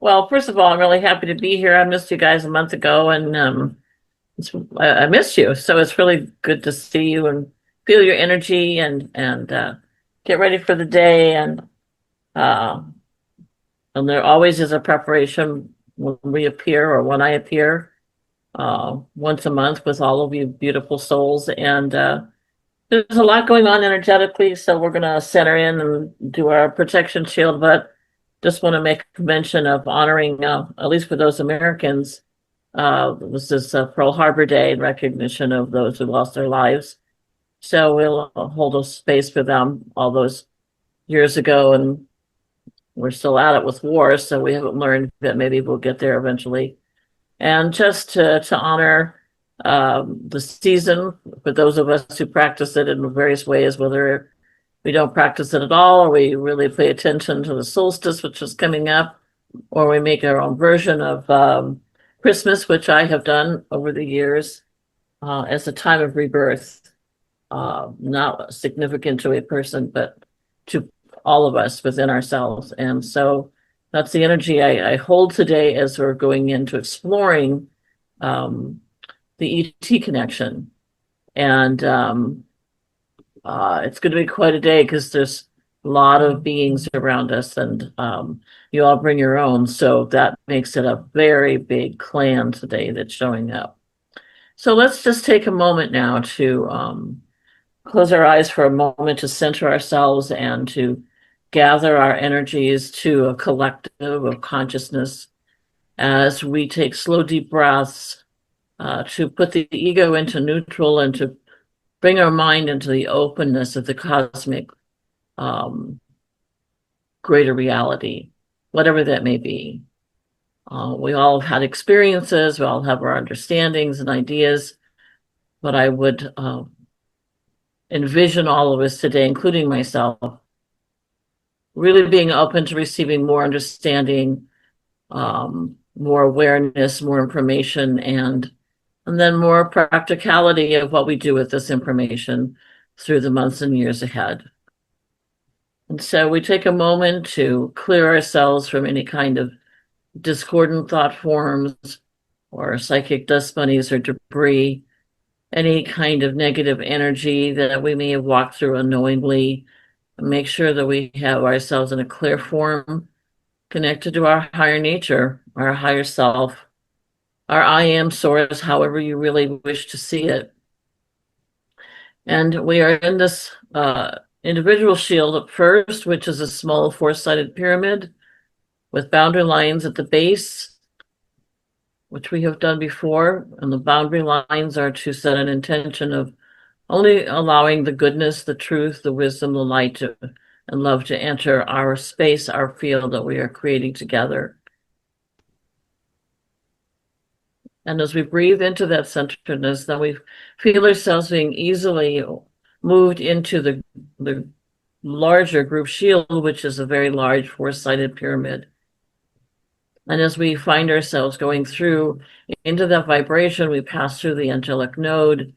Well, first of all, I'm really happy to be here. I missed you guys a month ago, and I missed you. So it's really good to see you and feel your energy and get ready for the day. Uh, and there always is a preparation when we appear or when I appear once a month with all of you beautiful souls. And there's a lot going on energetically, so we're going to center in and do our protection shield. But just want to make mention of honoring, at least for those Americans. This is Pearl Harbor Day in recognition of those who lost their lives. So we'll hold a space for them all those years ago, and we're still at it with war, so we haven't learned that maybe we'll get there eventually. And just to honor the season for those of us who practice it in various ways, whether we don't practice it at all, or we really pay attention to the solstice, which is coming up, or we make our own version of Christmas, which I have done over the years as a time of rebirth, not significant to a person, but to all of us within ourselves. And so that's the energy I hold today as we're going into exploring um, the ET connection. And it's going to be quite a day because there's a lot of beings around us, and you all bring your own. So that makes it a very big clan today that's showing up. So let's just take a moment now to close our eyes for a moment to center ourselves and to gather our energies to a collective of consciousness as we take slow, deep breaths to put the ego into neutral and to bring our mind into the openness of the cosmic um, greater reality, whatever that may be. We all have had experiences, we all have our understandings and ideas, but I would envision all of us today, including myself, really being open to receiving more understanding, more awareness, more information, and then more practicality of what we do with this information through the months and years ahead. And so we take a moment to clear ourselves from any kind of discordant thought forms or psychic dust bunnies or debris, any kind of negative energy that we may have walked through unknowingly. Make sure that we have ourselves in a clear form, connected to our higher nature, our higher self, our I am source, however you really wish to see it. And we are in this individual shield at first, which is a small four-sided pyramid with boundary lines at the base, which we have done before. And the boundary lines are to set an intention of only allowing the goodness, the truth, the wisdom, the light and love to enter our space, our field that we are creating together. And as we breathe into that centeredness, then we feel ourselves being easily moved into the larger group shield, which is a very large four-sided pyramid. And as we find ourselves going through into that vibration, we pass through the angelic node.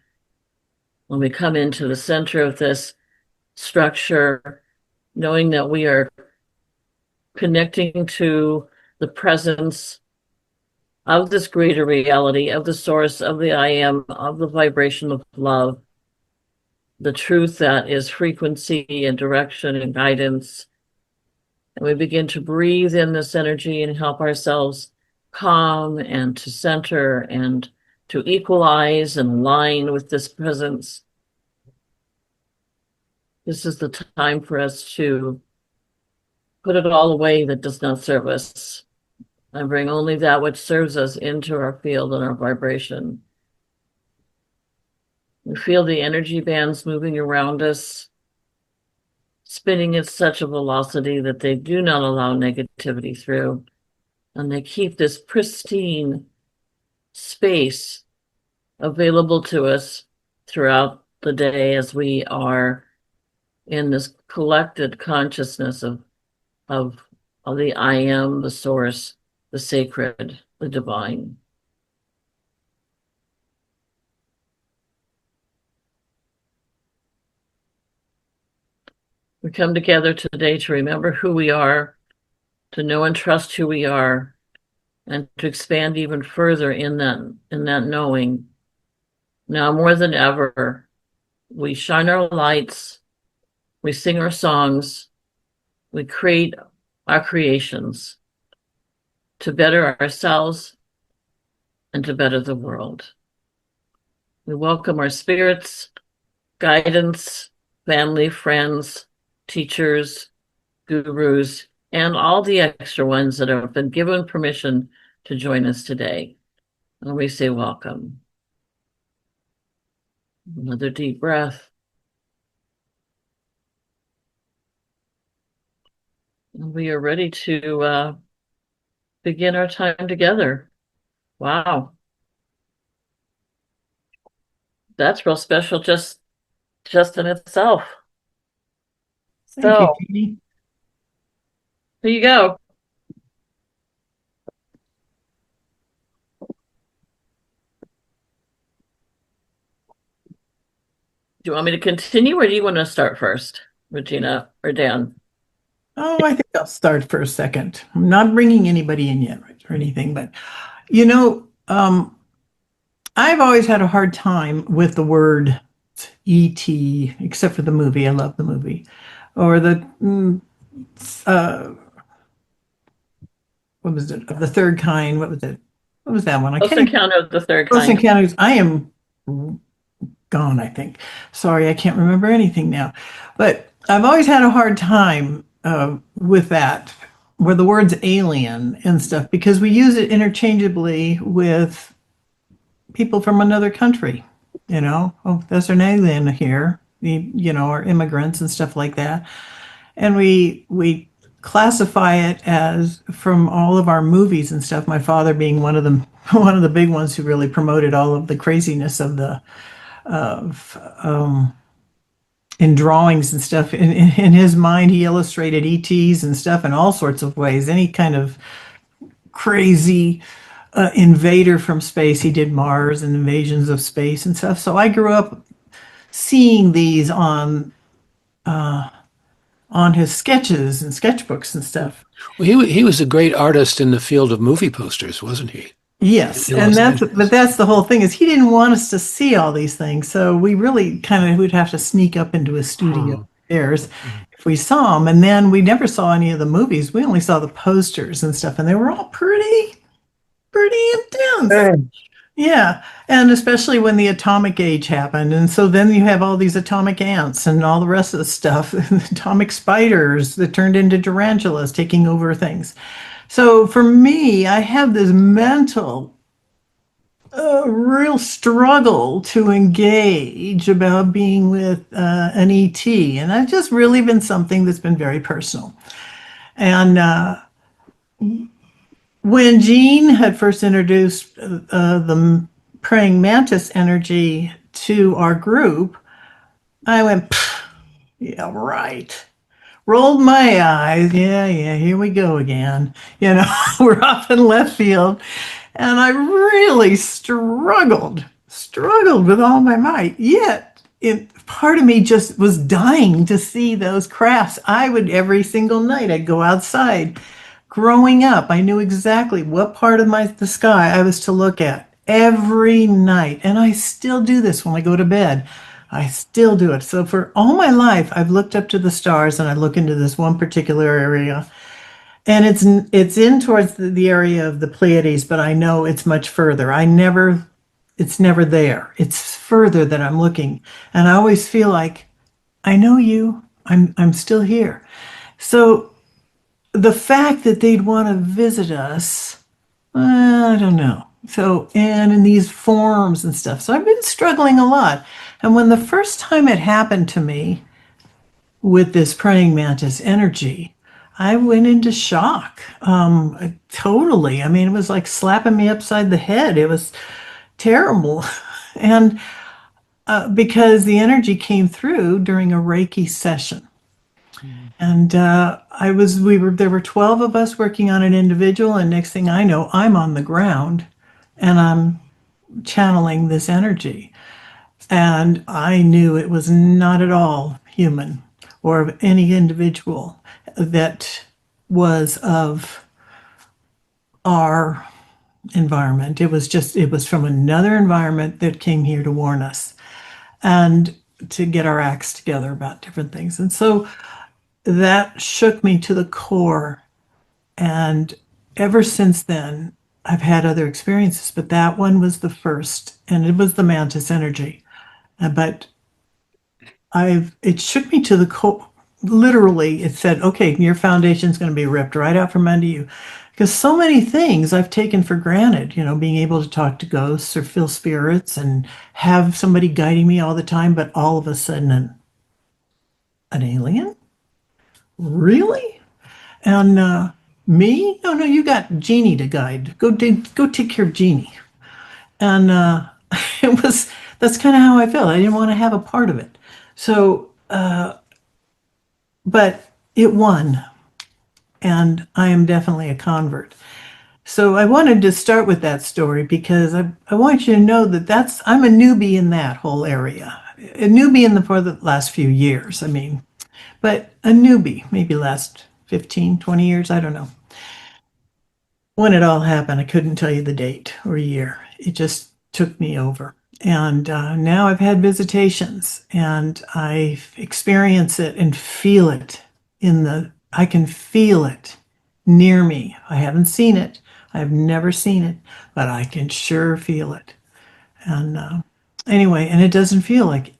When we come into the center of this structure, knowing that we are connecting to the presence of this greater reality, of the source, of the I am, of the vibration of love, the truth that is frequency and direction and guidance. And we begin to breathe in this energy and help ourselves calm and to center and to equalize and align with this presence. This is the time for us to put it all away that does not serve us and bring only that which serves us into our field and our vibration. We feel the energy bands moving around us, spinning at such a velocity that they do not allow negativity through, and they keep this pristine space available to us throughout the day as we are in this collected consciousness of the I am, the source, the sacred, the divine. We come together today to remember who we are, to know and trust who we are, and to expand even further in that knowing. Now more than ever, we shine our lights, we sing our songs, we create our creations to better ourselves and to better the world. We welcome our spirits, guidance, family, friends, teachers, gurus, and all the extra ones that have been given permission to join us today. And we say welcome. Another deep breath. And we are ready to begin our time together. Wow. That's real special just in itself. Thank you, So Jeannie. here you go. Do you want me to continue or do you want to start first, Regina or Dan? Oh, I think I'll start for a second. I'm not bringing anybody in yet, right, or anything, but you know, I've always had a hard time with the word ET, except for the movie. I love the movie, or the uh, what was it? Of the third kind. What was it? What was that one? I Close can't even. Encounter of the Third Close Kind. Encounters. I am gone, I think. Sorry, I can't remember anything now. But I've always had a hard time with that, where the word's alien and stuff, because we use it interchangeably with people from another country. Oh, there's an alien here, or immigrants and stuff like that. And we classify it as from all of our movies and stuff. My father being one of them, one of the big ones who really promoted all of the craziness of in drawings and stuff. In his mind, he illustrated ETs and stuff in all sorts of ways. Any kind of crazy invader from space. He did Mars and invasions of space and stuff. So I grew up seeing these on his sketches and sketchbooks and stuff. Well, he was a great artist in the field of movie posters, wasn't he? Yes, In and Los but Angeles. that's the whole thing is he didn't want us to see all these things, so we really kind of would have to sneak up into his studio Huh. upstairs if we saw him, and then we never saw any of the movies. We only saw the posters and stuff, and they were all pretty intense. Hey. Yeah, and especially when the atomic age happened, and so then you have all these atomic ants and all the rest of the stuff, atomic spiders that turned into tarantulas taking over things. So for me, I have this mental real struggle to engage about being with an ET. And that's just really been something that's been very personal. And when Jean had first introduced the praying mantis energy to our group, I went, yeah, right. Rolled my eyes. Yeah, yeah, here we go again. We're off in left field. And I really struggled with all my might. Yet, part of me just was dying to see those crafts. I would, every single night, I'd go outside. Growing up, I knew exactly what part of the sky I was to look at every night. And I still do this when I go to bed. I still do it. So for all my life, I've looked up to the stars and I look into this one particular area. And it's in towards the area of the Pleiades, but I know it's much further. It's never there. It's further that I'm looking. And I always feel like, I know you. I'm still here. So the fact that they'd want to visit us, I don't know. So, and in these forms and stuff. So I've been struggling a lot. And when the first time it happened to me with this praying mantis energy, I went into shock. Totally. I mean, it was like slapping me upside the head. It was terrible. And because the energy came through during a Reiki session. And there were 12 of us working on an individual. And next thing I know, I'm on the ground and I'm channeling this energy. And I knew it was not at all human or of any individual that was of our environment. It was from another environment that came here to warn us and to get our acts together about different things. And so that shook me to the core. And ever since then, I've had other experiences, but that one was the first, and it was the mantis energy. But it shook me to the core. Literally, it said, okay, your foundation's going to be ripped right out from under you. Because so many things I've taken for granted, being able to talk to ghosts or feel spirits and have somebody guiding me all the time, but all of a sudden, an alien? Really? And me? No, no, you got Jeannie to guide. Go take care of Jeannie. And that's kind of how I felt. I didn't want to have a part of it. So, but it won, and I am definitely a convert. So I wanted to start with that story because I want you to know that I'm a newbie in that whole area. A newbie for the last few years, but a newbie, maybe last 15, 20 years, I don't know. When it all happened, I couldn't tell you the date or year. It just took me over. And now I've had visitations and I experience it and feel it I can feel it near me. I haven't seen it. I've never seen it, but I can sure feel it. And anyway, and it doesn't feel like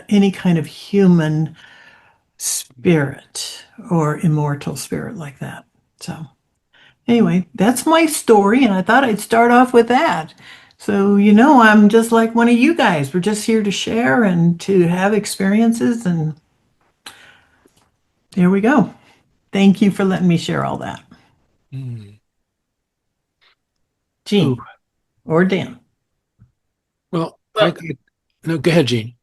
any kind of human spirit or immortal spirit like that. So anyway, that's my story, and I thought I'd start off with that. So, I'm just like one of you guys. We're just here to share and to have experiences, and there we go. Thank you for letting me share all that. Gene Ooh. or Dan. Well, no, go ahead, Gene.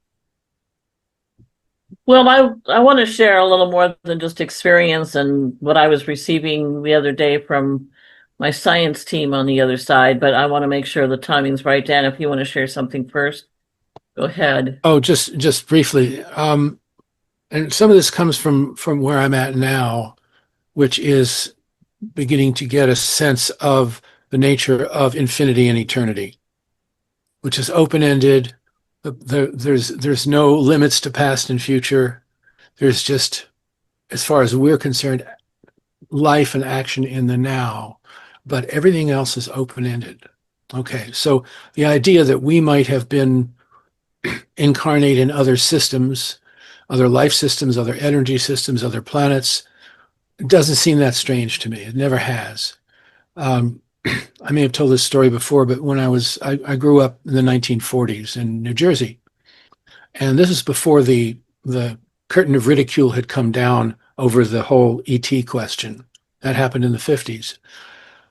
Well, I want to share a little more than just experience and what I was receiving the other day from my science team on the other side, but I want to make sure the timing's right. Dan, if you want to share something first, go ahead. Oh, just briefly. And some of this comes from where I'm at now, which is beginning to get a sense of the nature of infinity and eternity, which is open-ended. There's no limits to past and future. There's just, as far as we're concerned, life and action in the now, but everything else is open-ended. Okay, so the idea that we might have been incarnate in other systems, other life systems, other energy systems, other planets, it doesn't seem that strange to me. It never has. I may have told this story before, but when I grew up in the 1940s in New Jersey, and this is before the curtain of ridicule had come down over the whole ET question. That happened in the 50s.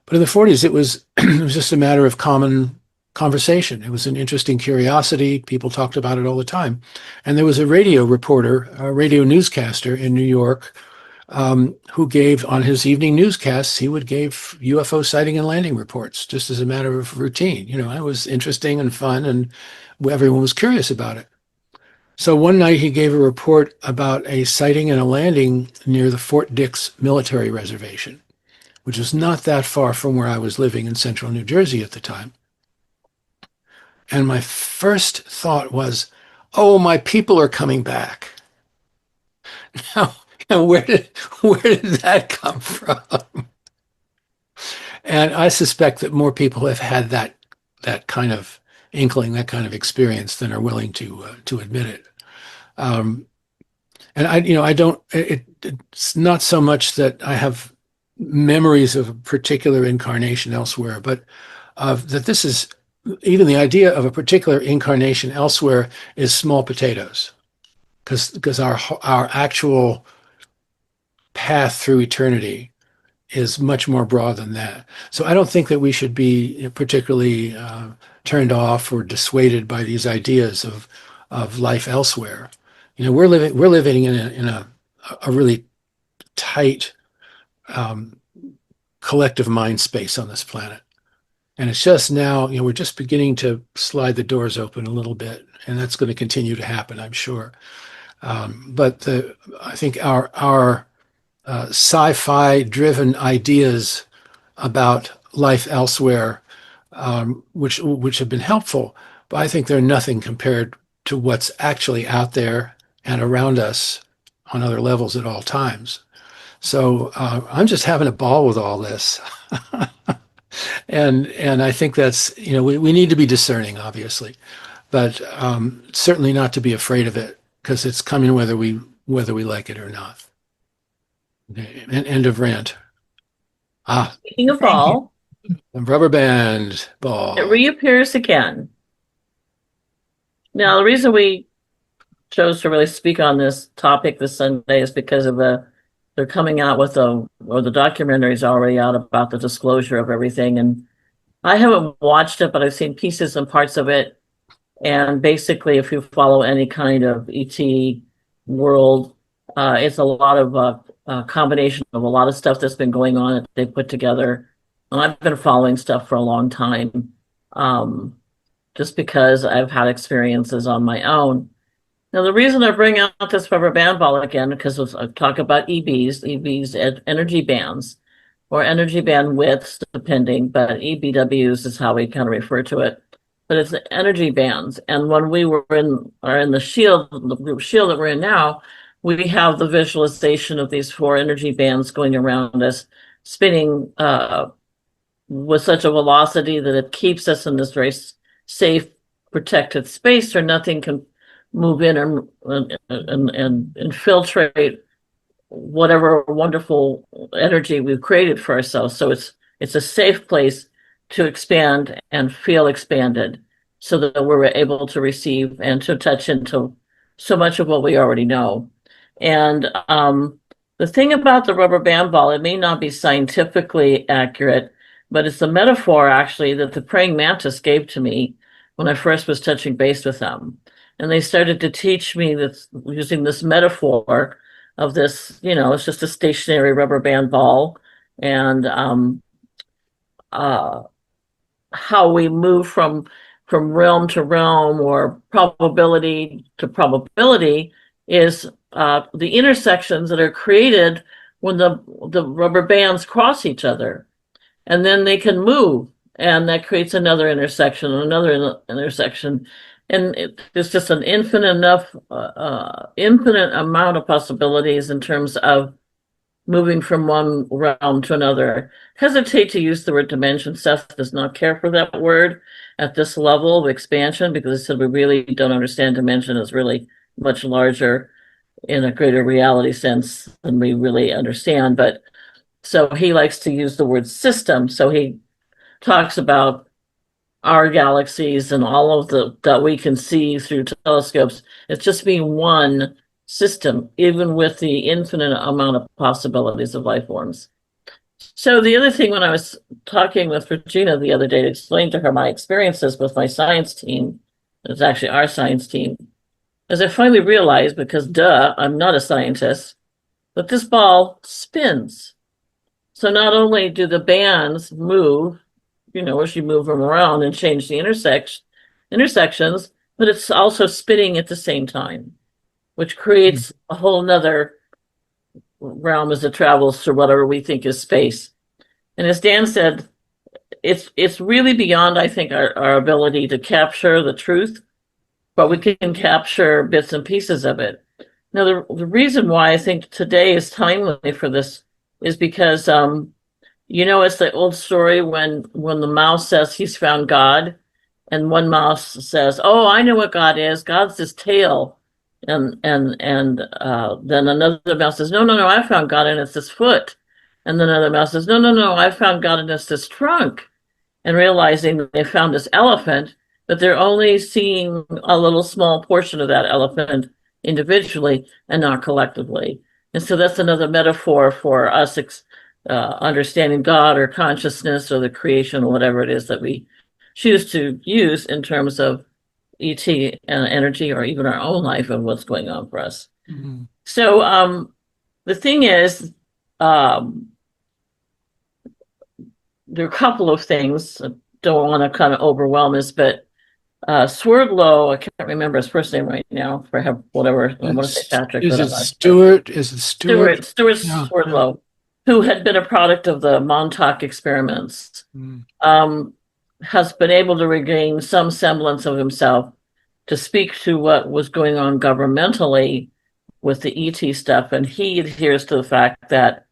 But in the 40s, it was just a matter of common conversation. It was an interesting curiosity. People talked about it all the time. And there was a radio reporter, a radio newscaster in New York, who gave, on his evening newscasts, he would give UFO sighting and landing reports just as a matter of routine. It was interesting and fun, and everyone was curious about it. So one night he gave a report about a sighting and a landing near the Fort Dix military reservation, which was not that far from where I was living in central New Jersey at the time. And my first thought was, oh, my people are coming back. Now, where did that come from? And I suspect that more people have had that kind of inkling, that kind of experience, than are willing to admit it. And I don't. It's not so much that I have memories of a particular incarnation elsewhere, but that this is, even the idea of a particular incarnation elsewhere is small potatoes, because our actual path through eternity is much more broad than that. So I don't think that we should be particularly turned off or dissuaded by these ideas of life elsewhere. We're living in a really tight collective mind space on this planet. And it's just now, we're just beginning to slide the doors open a little bit, and that's going to continue to happen, I'm sure. But I think our sci-fi driven ideas about life elsewhere which have been helpful. But I think they're nothing compared to what's actually out there and around us on other levels at all times. So I'm just having a ball with all this. And I think that's, we need to be discerning, obviously, but certainly not to be afraid of it, because it's coming whether we like it or not. Okay, end of rant. Speaking of Thank you. ball, The rubber band ball. it reappears again. Now, the reason we chose to really speak on this topic this Sunday is because of they're coming out with the documentary is already out about the disclosure of everything. And I haven't watched it, but I've seen pieces and parts of it. And basically, if you follow any kind of ET world, it's a lot of combination of a lot of stuff that's been going on that they put together. And I've been following stuff for a long time, just because I've had experiences on my own. Now, the reason I bring out this rubber band ball again, because I talk about EBs, energy bands, or energy band widths, depending, but EBWs is how we kind of refer to it. But it's energy bands. And when we are in the shield, the group shield that we're in now, we have the visualization of these 4 energy bands going around us, spinning with such a velocity that it keeps us in this very safe, protected space where nothing can move in and infiltrate whatever wonderful energy we've created for ourselves. So it's a safe place to expand and feel expanded, so that we're able to receive and to touch into so much of what we already know. And the thing about the rubber band ball, it may not be scientifically accurate, but it's a metaphor actually that the praying mantis gave to me when I first was touching base with them. And they started to teach me this using this metaphor of this, it's just a stationary rubber band ball, and how we move from realm to realm, or probability to probability, is the intersections that are created when the rubber bands cross each other, and then they can move, and that creates another intersection, another intersection, and there's just an infinite amount of possibilities in terms of moving from one realm to another. Hesitate to use the word dimension. Seth does not care for that word at this level of expansion, because he said we really don't understand dimension as really much larger in a greater reality sense than we really understand. But so he likes to use the word system. So he talks about our galaxies and all of that we can see through telescopes. It's just being one system, even with the infinite amount of possibilities of life forms. So the other thing, when I was talking with Regina the other day to explain to her my experiences with my science team, it's actually our science team, as I finally realized, because I'm not a scientist, but this ball spins. So not only do the bands move, as you move them around and change the intersections, but it's also spinning at the same time, which creates a whole nother realm as it travels through whatever we think is space. And as Dan said, it's really beyond, I think, our ability to capture the truth, but we can capture bits and pieces of it. Now, the reason why I think today is timely for this is because, it's the old story when the mouse says he's found God, and one mouse says, "Oh, I know what God is. God's his tail." And then another mouse says, "No, no, no, I found God and it's his foot." And then another mouse says, "No, no, no, I found God and it's his trunk." And realizing that they found this elephant, but they're only seeing a little small portion of that elephant individually and not collectively. And so that's another metaphor for us understanding God or consciousness or the creation or whatever it is that we choose to use in terms of ET energy, or even our own life and what's going on for us. Mm-hmm. So the thing is, there are a couple of things. I don't want to kind of overwhelm us, but Swerdlow, I can't remember his first name right now. For whatever, I want to say Patrick. Is it Stuart? Is it Stuart? Stuart Swerdlow, who had been a product of the Montauk experiments. has been able to regain some semblance of himself to speak to what was going on governmentally with the ET stuff. And he adheres to the fact that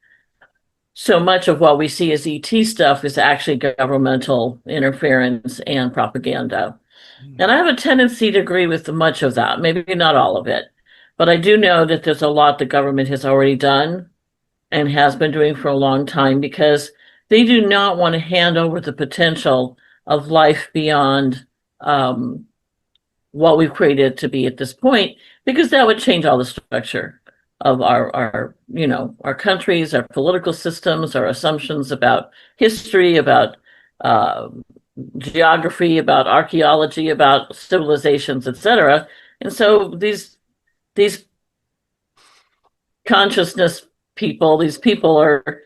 so much of what we see as ET stuff is actually governmental interference and propaganda. And I have a tendency to agree with much of that, maybe not all of it. But I do know that there's a lot the government has already done and has been doing for a long time, because they do not want to hand over the potential of life beyond what we've created to be at this point, because that would change all the structure of our our countries, our political systems, our assumptions about history, about uh, geography, about archaeology, about civilizations, etc. And so these consciousness people, these people are,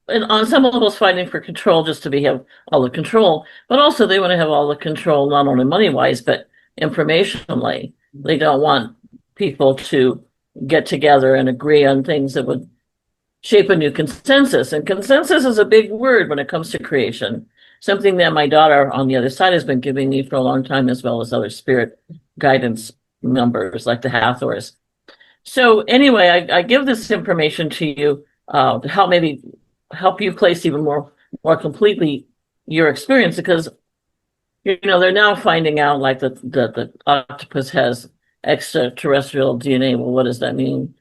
and on some levels, fighting for control just to have all the control, but also they want to have all the control, not only money wise, but informationally. They don't want people to get together and agree on things that would shape a new consensus. And consensus is a big word when it comes to creation, something that my daughter on the other side has been giving me for a long time, as well as other spirit guidance members like the Hathors. So anyway, I give this information to you to help you place even more completely your experience, because they're now finding out like the octopus has extraterrestrial DNA. Well, what does that mean?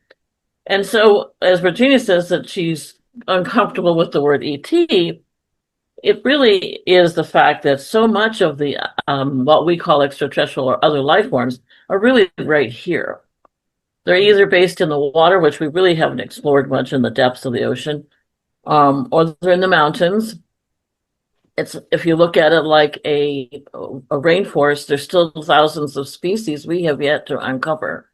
And so, as Virginia says that she's uncomfortable with the word ET, it really is the fact that so much of the what we call extraterrestrial or other life forms are really right here. They're either based in the water, which we really haven't explored much in the depths of the ocean, or they're in the mountains. It's, if you look at it like a rainforest, there's still thousands of species we have yet to uncover.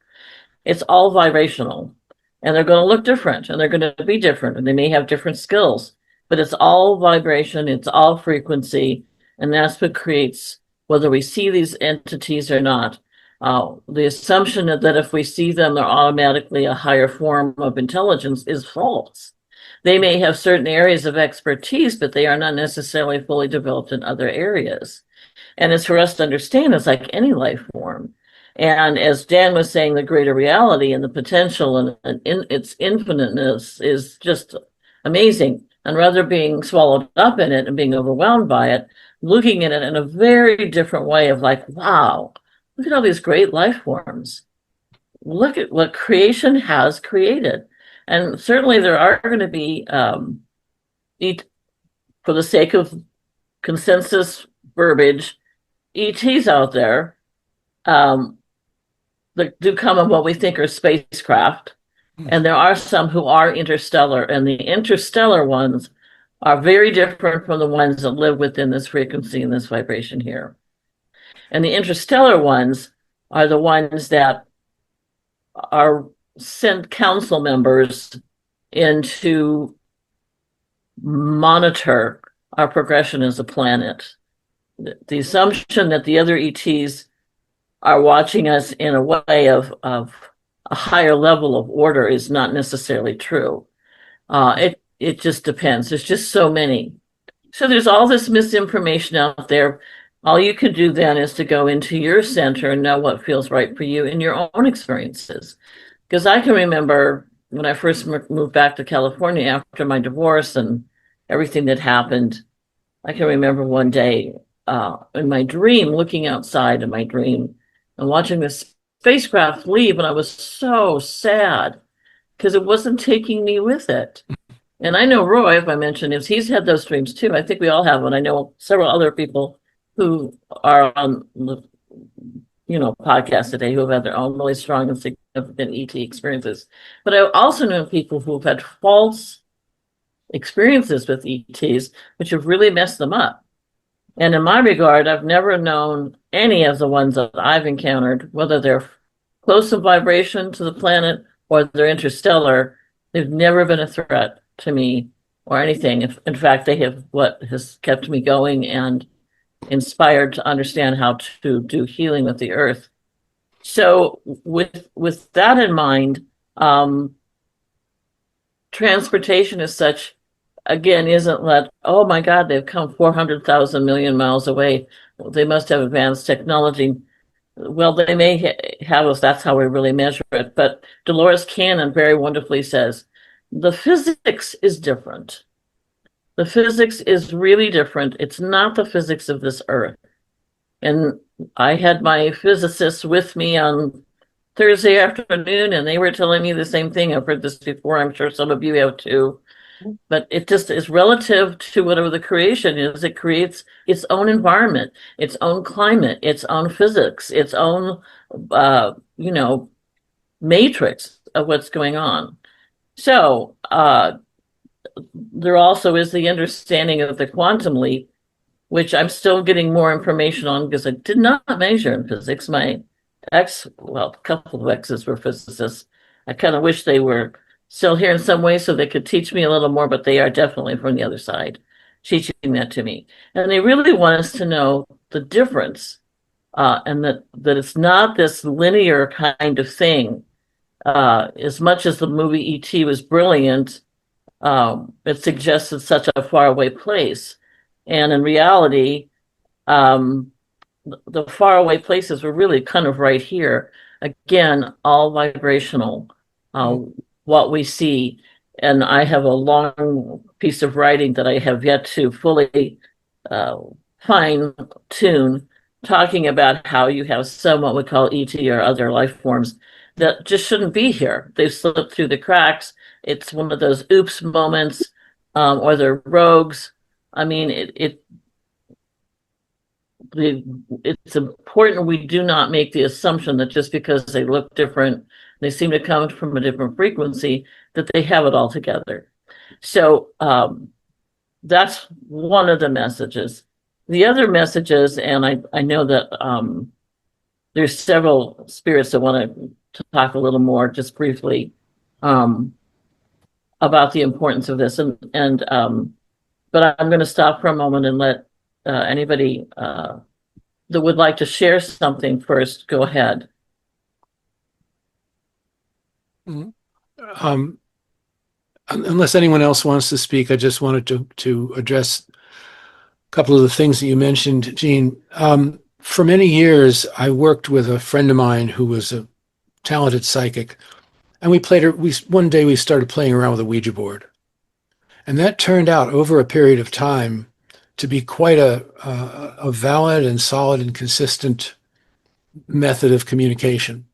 It's all vibrational, and they're going to look different, and they're going to be different, and they may have different skills, but it's all vibration, it's all frequency, and that's what creates, whether we see these entities or not. The assumption that if we see them, they're automatically a higher form of intelligence is false. They may have certain areas of expertise, but they are not necessarily fully developed in other areas. And it's for us to understand it's like any life form. And as Dan was saying, the greater reality and the potential and its infiniteness is just amazing. And rather being swallowed up in it and being overwhelmed by it, looking at it in a very different way of like, wow, look at all these great life forms. Look at what creation has created. And certainly there are going to be, for the sake of consensus verbiage, ETs out there that do come in what we think are spacecraft. And there are some who are interstellar, and the interstellar ones are very different from the ones that live within this frequency and this vibration here. And the interstellar ones are the ones that are sent council members in to monitor our progression as a planet. The assumption that the other ETs are watching us in a way of a higher level of order is not necessarily true. It just depends. There's just so many. So there's all this misinformation out there. All you can do then is to go into your center and know what feels right for you in your own experiences. Because I can remember when I first moved back to California after my divorce and everything that happened. I can remember one day in my dream, looking outside in my dream and watching this spacecraft leave, and I was so sad because it wasn't taking me with it. And I know Roy, if I mentioned him, he's had those dreams too. I think we all have one. I know several other people who are on the podcast today who have had their own really strong and significant ET experiences. But I also know people who have had false experiences with ETs, which have really messed them up. And in my regard, I've never known any of the ones that I've encountered, whether they're close in vibration to the planet or they're interstellar, they've never been a threat to me or anything. In fact, they have what has kept me going and inspired to understand how to do healing with the earth. So with that in mind, transportation is such again, isn't that, oh my God, they've come 400,000 million miles away. They must have advanced technology. Well, they may have us, that's how we really measure it. But Dolores Cannon very wonderfully says the physics is different. The physics is really different. It's not the physics of this earth. And I had my physicists with me on Thursday afternoon, and they were telling me the same thing. I've heard this before. I'm sure some of you have too. But it just is relative to whatever the creation is. It creates its own environment, its own climate, its own physics, its own, you know, matrix of what's going on. So there also is the understanding of the quantum leap, which I'm still getting more information on because I did not major in physics. My well, a couple of exes were physicists. I kind of wish they were still here in some way so they could teach me a little more, but they are definitely from the other side teaching that to me. And they really want us to know the difference, and that it's not this linear kind of thing. As much as the movie E.T. was brilliant, it suggested such a faraway place. And in reality, um, the faraway places were really kind of right here. Again, all vibrational, what we see. And I have a long piece of writing that I have yet to fully fine tune, talking about how you have some what we call ET or other life forms that just shouldn't be here. They've slipped through the cracks. It's one of those oops moments, or they're rogues. I mean, it's important we do not make the assumption that just because they look different, they seem to come from a different frequency, that they have it all together. So that's one of the messages. The other messages, and I know that there's several spirits that want to talk a little more, just briefly, about the importance of this, and but I'm going to stop for a moment and let anybody that would like to share something first, go ahead. Unless anyone else wants to speak, I just wanted to address a couple of the things that you mentioned, Jean. For many years, I worked with a friend of mine who was a talented psychic, and one day we started playing around with a Ouija board. And that turned out over a period of time to be quite a valid and solid and consistent method of communication.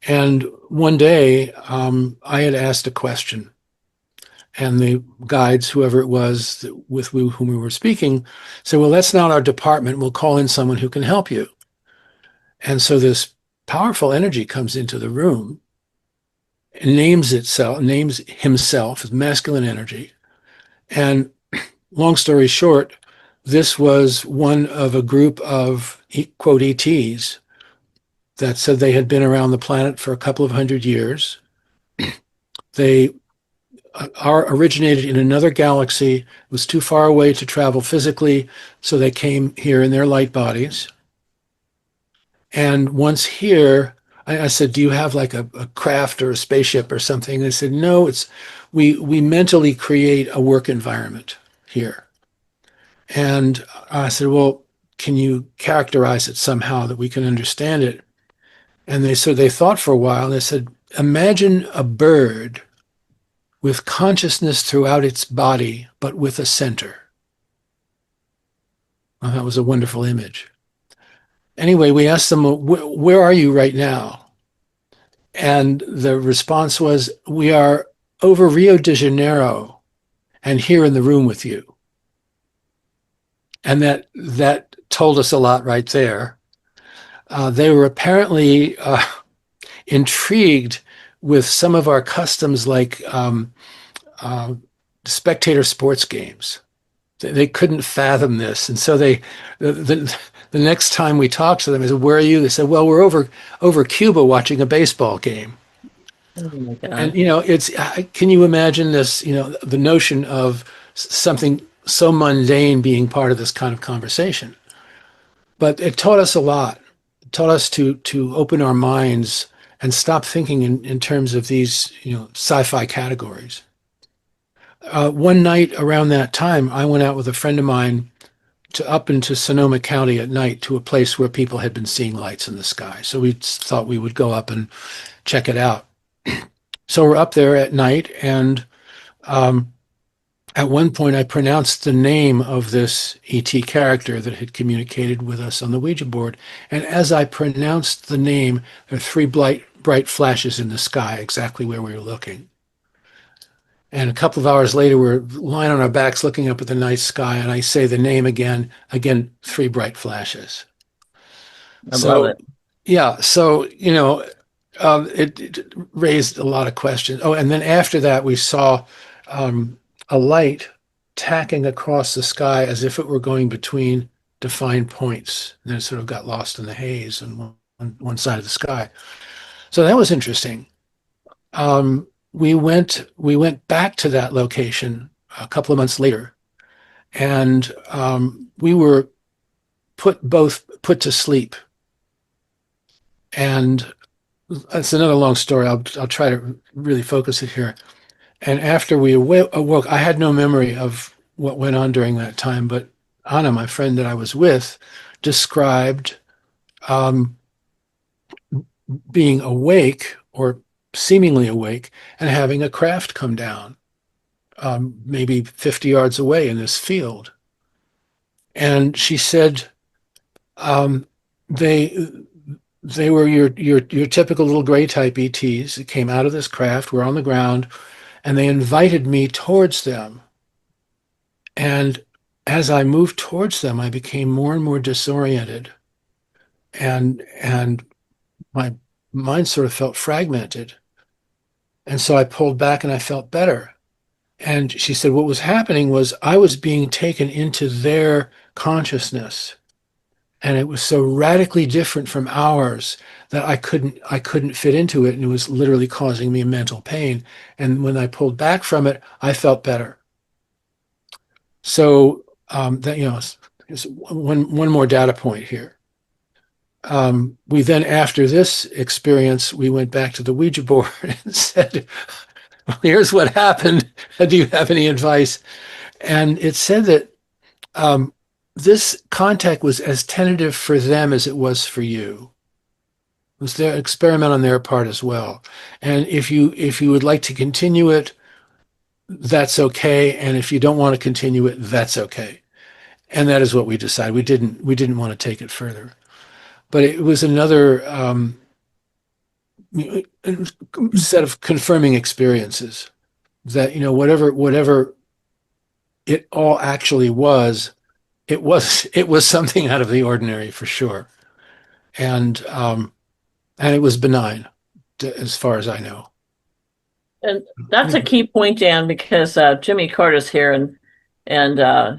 And one day, I had asked a question, and the guides, whoever it was with whom we were speaking, said, well, that's not our department. We'll call in someone who can help you. And so this powerful energy comes into the room and names himself as masculine energy. And long story short, this was one of a group of, quote, ETs that said they had been around the planet for a couple of 100 years. They originated in another galaxy. It was too far away to travel physically, so they came here in their light bodies. And once here, I said, do you have like a craft or a spaceship or something? They said, no, we mentally create a work environment here. And I said, well, can you characterize it somehow that we can understand it? And they thought for a while, and they said, imagine a bird with consciousness throughout its body, but with a center. Well, that was a wonderful image. Anyway, we asked them, where are you right now? And the response was, we are over Rio de Janeiro and here in the room with you. And that told us a lot right there. They were apparently intrigued with some of our customs, like spectator sports games. They couldn't fathom this. And so the next time we talked to them, I said, where are you? They said, well, we're over Cuba watching a baseball game. Oh my God. And, can you imagine this, the notion of something so mundane being part of this kind of conversation? But it taught us a lot. It taught us to open our minds and stop thinking in terms of these, sci-fi categories. one night around that time, I went out with a friend of mine to up into Sonoma County at night to a place where people had been seeing lights in the sky. So we thought we would go up and check it out. So we're up there at night, and at one point I pronounced the name of this ET character that had communicated with us on the Ouija board. And as I pronounced the name, there were three bright flashes in the sky exactly where we were looking. And a couple of hours later, we're lying on our backs looking up at the night sky, and I say the name again, three bright flashes. I love it. Yeah, so, it raised a lot of questions. Oh, and then after that, we saw a light tacking across the sky as if it were going between defined points. And then it sort of got lost in the haze on one side of the sky. So that was interesting. We went back to that location a couple of months later, and we were put to sleep. And that's another long story. I'll try to really focus it here. And after we awoke, I had no memory of what went on during that time, but Anna, my friend that I was with, described being awake or seemingly awake and having a craft come down, maybe 50 yards away in this field. And she said they were your typical little gray type ETs that came out of this craft, were on the ground, and they invited me towards them. And as I moved towards them, I became more and more disoriented, and my mind sort of felt fragmented. And so I pulled back and I felt better. And she said what was happening was I was being taken into their consciousness. And it was so radically different from ours that I couldn't fit into it. And it was literally causing me mental pain. And when I pulled back from it, I felt better. So that, is one more data point here. We then, after this experience, we went back to the Ouija board and said, well, here's what happened. Do you have any advice? And it said that this contact was as tentative for them as it was for you. It was their experiment on their part as well. And if you would like to continue it, that's okay. And if you don't want to continue it, that's okay. And that is what we decided. We didn't want to take it further. But it was another set of confirming experiences that, whatever it all actually was, it was something out of the ordinary for sure. And it was benign as far as I know. And that's a key point, Dan, because Jimmy Carter's here, and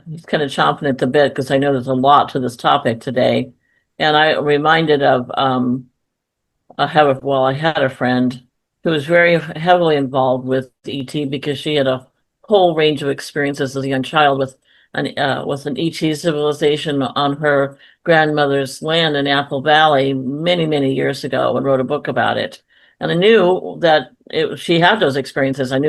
he's kind of chomping at the bit because I know there's a lot to this topic today. And I reminded of I had a friend who was very heavily involved with ET because she had a whole range of experiences as a young child with an ET civilization on her grandmother's land in Apple Valley many, many years ago, and wrote a book about it. And I knew that she had those experiences. I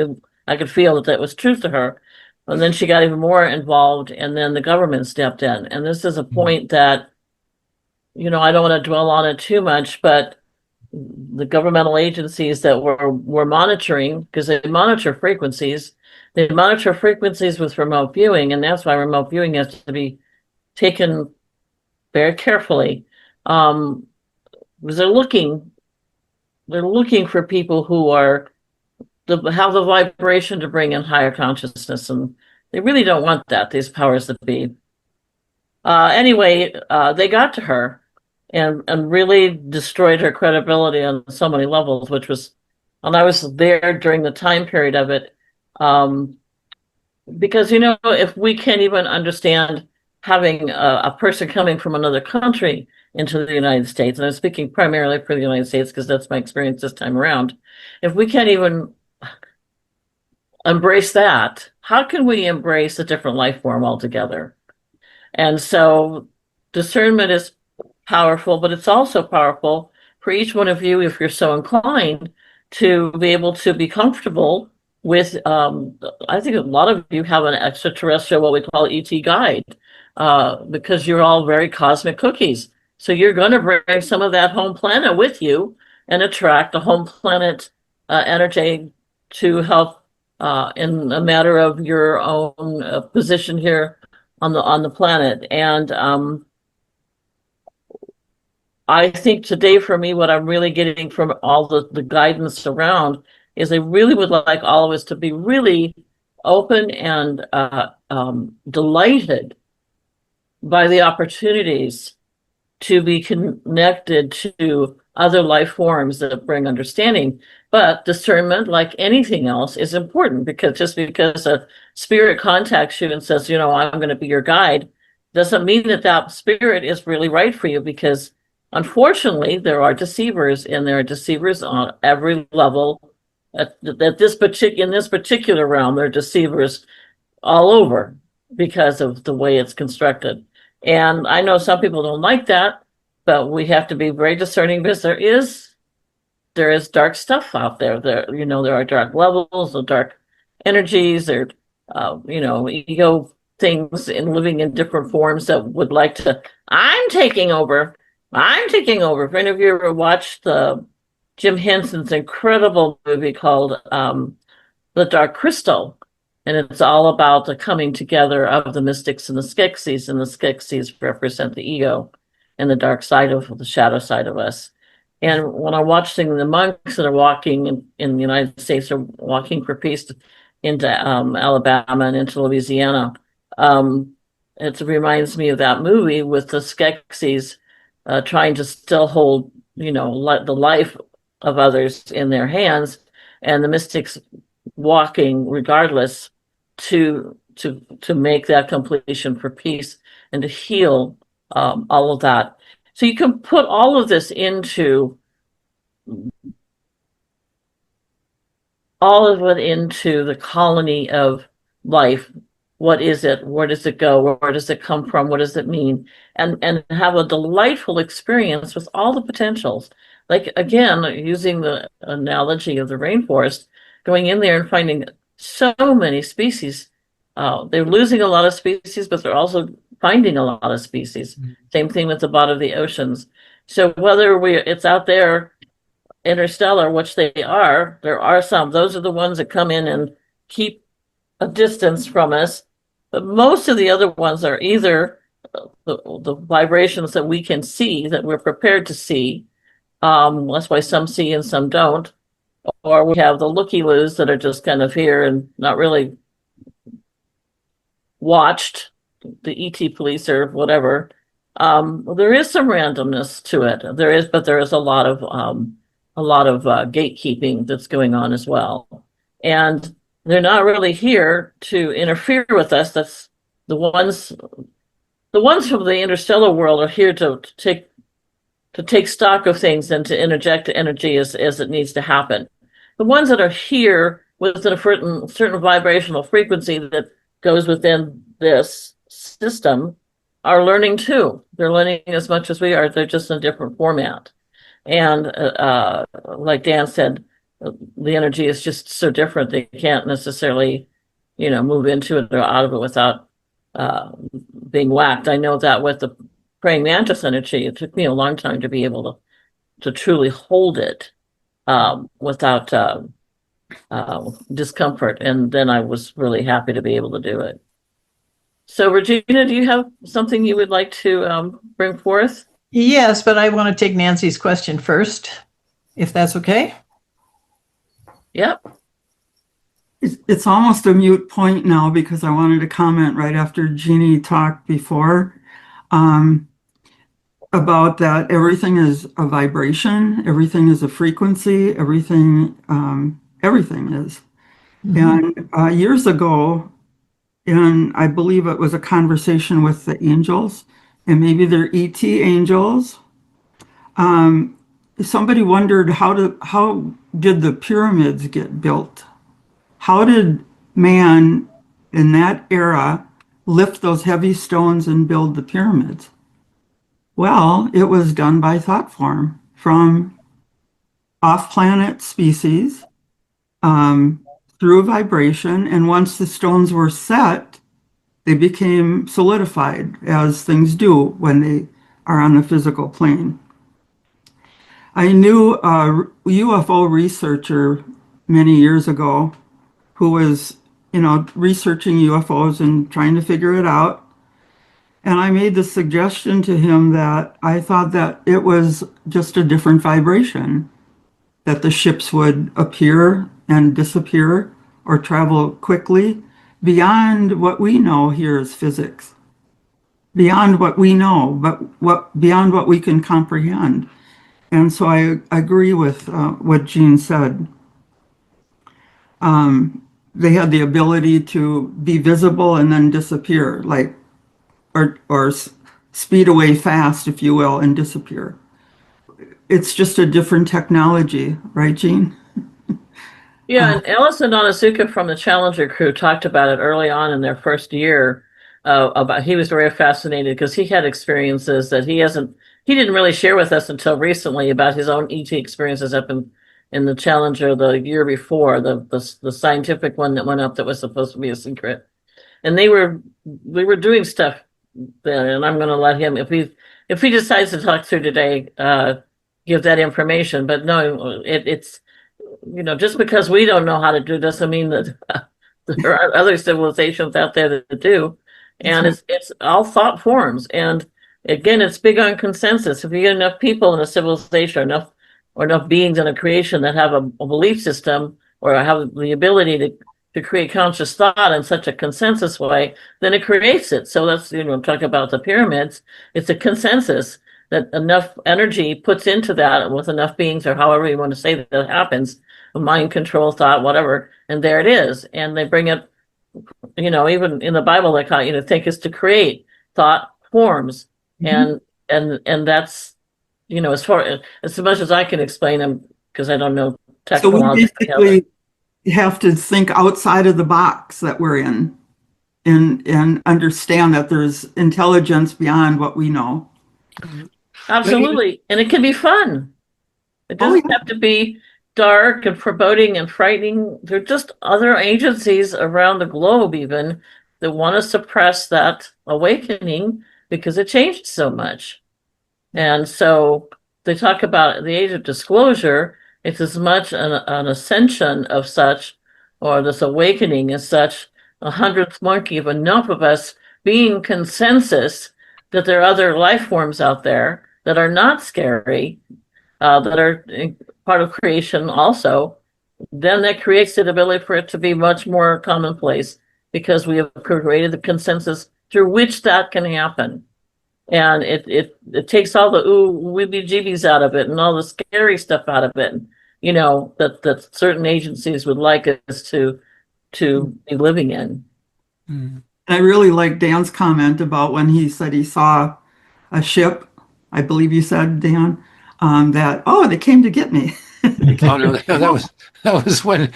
could feel that was truth to her. And then she got even more involved, and then the government stepped in. And this is a point that, I don't want to dwell on it too much, but the governmental agencies that were monitoring, because they monitor frequencies with remote viewing, and that's why remote viewing has to be taken very carefully. Because they're looking for people who have the vibration to bring in higher consciousness, and they really don't want that, these powers that be. Anyway, they got to her and really destroyed her credibility on so many levels, and I was there during the time period of it. Because, if we can't even understand having a person coming from another country into the United States, and I'm speaking primarily for the United States because that's my experience this time around, if we can't even embrace that, how can we embrace a different life form altogether? And so discernment is powerful, but it's also powerful for each one of you, if you're so inclined, to be able to be comfortable with, I think a lot of you have an extraterrestrial, what we call ET guide, because you're all very cosmic cookies. So you're going to bring some of that home planet with you and attract the home planet energy to help in a matter of your own position here on the planet. And I think today for me, what I'm really getting from all the guidance around is I really would like all of us to be really open and delighted by the opportunities to be connected to other life forms that bring understanding. But discernment, like anything else, is important, because just because a spirit contacts you and says, you know, I'm going to be your guide, doesn't mean that that spirit is really right for you, because unfortunately there are deceivers, and there are deceivers on every level. At this in this particular realm, there are deceivers all over because of the way it's constructed. And I know some people don't like that, but we have to be very discerning, because there is dark stuff out there. There are dark levels of dark energies. There, ego things and living in different forms that would like to. I'm taking over. I'm taking over. If any of you ever watched Jim Henson's incredible movie called The Dark Crystal, and it's all about the coming together of the mystics and the Skeksis represent the ego and the dark side of the shadow side of us. And when I'm watching the monks that are walking in the United States, are walking for peace into Alabama and into Louisiana, it reminds me of that movie with the Skeksis trying to still hold, the life of others in their hands, and the mystics walking regardless to make that completion for peace and to heal all of that. So you can put all of this into the colony of life. What is it? Where does it go? Where does it come from? What does it mean? And have a delightful experience with all the potentials. Like, again, using the analogy of the rainforest, going in there and finding so many species. They're losing a lot of species, but they're also finding a lot of species. Mm-hmm. Same thing with the bottom of the oceans. So whether it's out there interstellar, which they are, there are some. Those are the ones that come in and keep a distance from us. But most of the other ones are either the vibrations that we can see, that we're prepared to see. That's why some see and some don't. Or we have the looky-loos that are just kind of here and not really watched, the ET police or whatever. There is some randomness to it. But there is a lot of gatekeeping that's going on as well. And they're not really here to interfere with us. That's the ones from the interstellar world are here to take stock of things and to interject energy as it needs to happen. The ones that are here with a certain vibrational frequency that goes within this system are learning too. They're learning as much as we are. They're just in a different format. And like Dan said, the energy is just so different. They can't necessarily, move into it or out of it without being whacked. I know that with the praying mantis energy, it took me a long time to be able to truly hold it without discomfort. And then I was really happy to be able to do it. So Regina, do you have something you would like to bring forth? Yes, but I want to take Nancy's question first, if that's okay. Yep. It's almost a moot point now, because I wanted to comment right after Jeannie talked before about that everything is a vibration, everything is a frequency, everything is. Mm-hmm. And years ago, and I believe it was a conversation with the angels, and maybe they're ET angels. Somebody wondered how did the pyramids get built? How did man in that era lift those heavy stones and build the pyramids? Well, it was done by thought form from off-planet species, through vibration, and once the stones were set, they became solidified, as things do when they are on the physical plane. I knew a UFO researcher many years ago who was, researching UFOs and trying to figure it out. And I made the suggestion to him that I thought that it was just a different vibration, that the ships would appear and disappear or travel quickly beyond what we know here as physics, beyond what we know, but beyond what we can comprehend. And so I agree with what Jean said. They had the ability to be visible and then disappear, like, or speed away fast, if you will, and disappear. It's just a different technology, right, Jean? Yeah, and Ellison Onisuka from the Challenger crew talked about it early on in their first year. About he was very fascinated because he had experiences that he didn't really share with us until recently about his own ET experiences up in the Challenger the year before, the scientific one that went up that was supposed to be a secret. And we were doing stuff then, and I'm going to let him, if he decides to talk through today, give that information. But no, it's just because we don't know how to do doesn't mean that there are other civilizations out there that do. And it's all thought forms. And again, it's big on consensus. If you get enough people in a civilization, or enough beings in a creation that have a belief system or have the ability to create conscious thought in such a consensus way, then it creates it. So that's, talk about the pyramids. It's a consensus that enough energy puts into that with enough beings, or however you want to say that happens, mind control, thought, whatever, and there it is. And they bring it, even in the Bible, they call it, think is to create. Thought forms. And that's, as much as I can explain them, because I don't know technology. So we basically have to think outside of the box that we're in and understand that there's intelligence beyond what we know. Absolutely. And it can be fun. It doesn't have to be dark and foreboding and frightening. There are just other agencies around the globe even that want to suppress that awakening because it changed so much. And so they talk about the age of disclosure. It's as much an ascension of such, or this awakening as such, a hundredth monkey of enough of us being consensus that there are other life forms out there that are not scary, that are part of creation also, then that creates the ability for it to be much more commonplace because we have created the consensus through which that can happen. And it takes all the weebie-jeebies out of it and all the scary stuff out of it, that certain agencies would like us to be living in. I really like Dan's comment about when he said he saw a ship, I believe you said, Dan, that, they came to get me. Oh no, that was when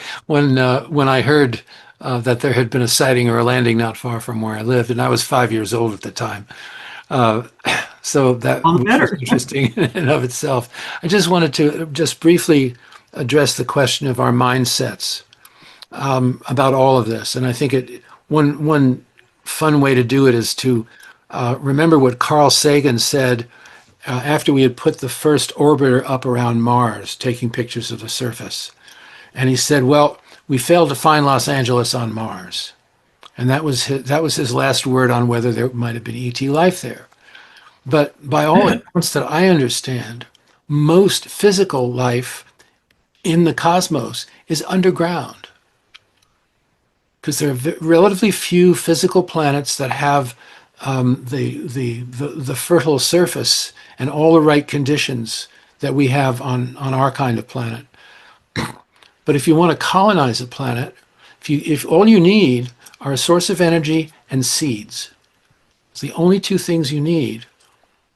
I heard that there had been a sighting or a landing not far from where I lived, and I was 5 years old at the time. So that was interesting in and of itself. I just wanted to briefly address the question of our mindsets about all of this, and I think one fun way to do it is to remember what Carl Sagan said after we had put the first orbiter up around Mars, taking pictures of the surface. And he said, well, we failed to find Los Angeles on Mars. And that was his last word on whether there might have been ET life there. But by all accounts that I understand, most physical life in the cosmos is underground. Because there are relatively few physical planets that have the fertile surface and all the right conditions that we have on our kind of planet. But if you want to colonize a planet, if all you need are a source of energy and seeds, it's the only two things you need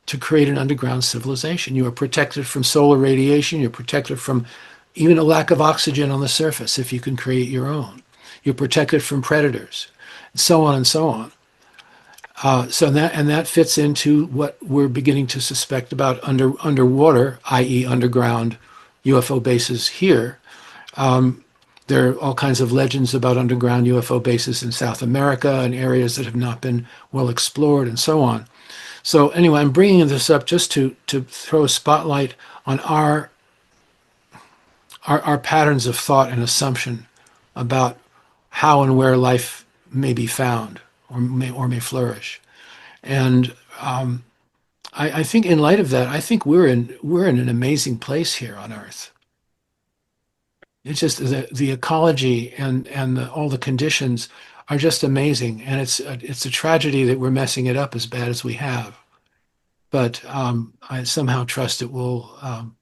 to create an underground civilization. You are protected from solar radiation. You're protected from even a lack of oxygen on the surface if you can create your own. You're protected from predators, and so on and so on. So that fits into what we're beginning to suspect about underwater, i.e. underground UFO bases here. There are all kinds of legends about underground UFO bases in South America and areas that have not been well explored and so on. So anyway, I'm bringing this up just to throw a spotlight on our patterns of thought and assumption about how and where life may be found or may flourish. And I think in light of that, I think we're in an amazing place here on Earth. It's just the ecology and all the conditions are just amazing, and it's a tragedy that we're messing it up as bad as we have. But I somehow trust it will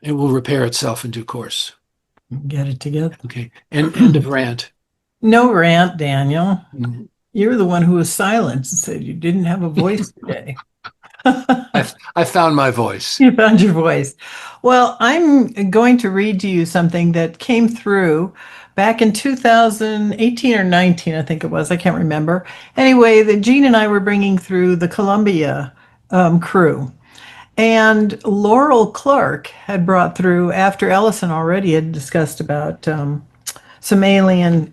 repair itself in due course. Get it together. Okay, and end of rant. No rant, Daniel. Mhm. You're the one who was silent and said you didn't have a voice today. I found my voice. You found your voice. Well, I'm going to read to you something that came through back in 2018 or 19, I think it was. I can't remember. Anyway, that Gene and I were bringing through the Columbia crew. And Laurel Clark had brought through, after Ellison already had discussed about some alien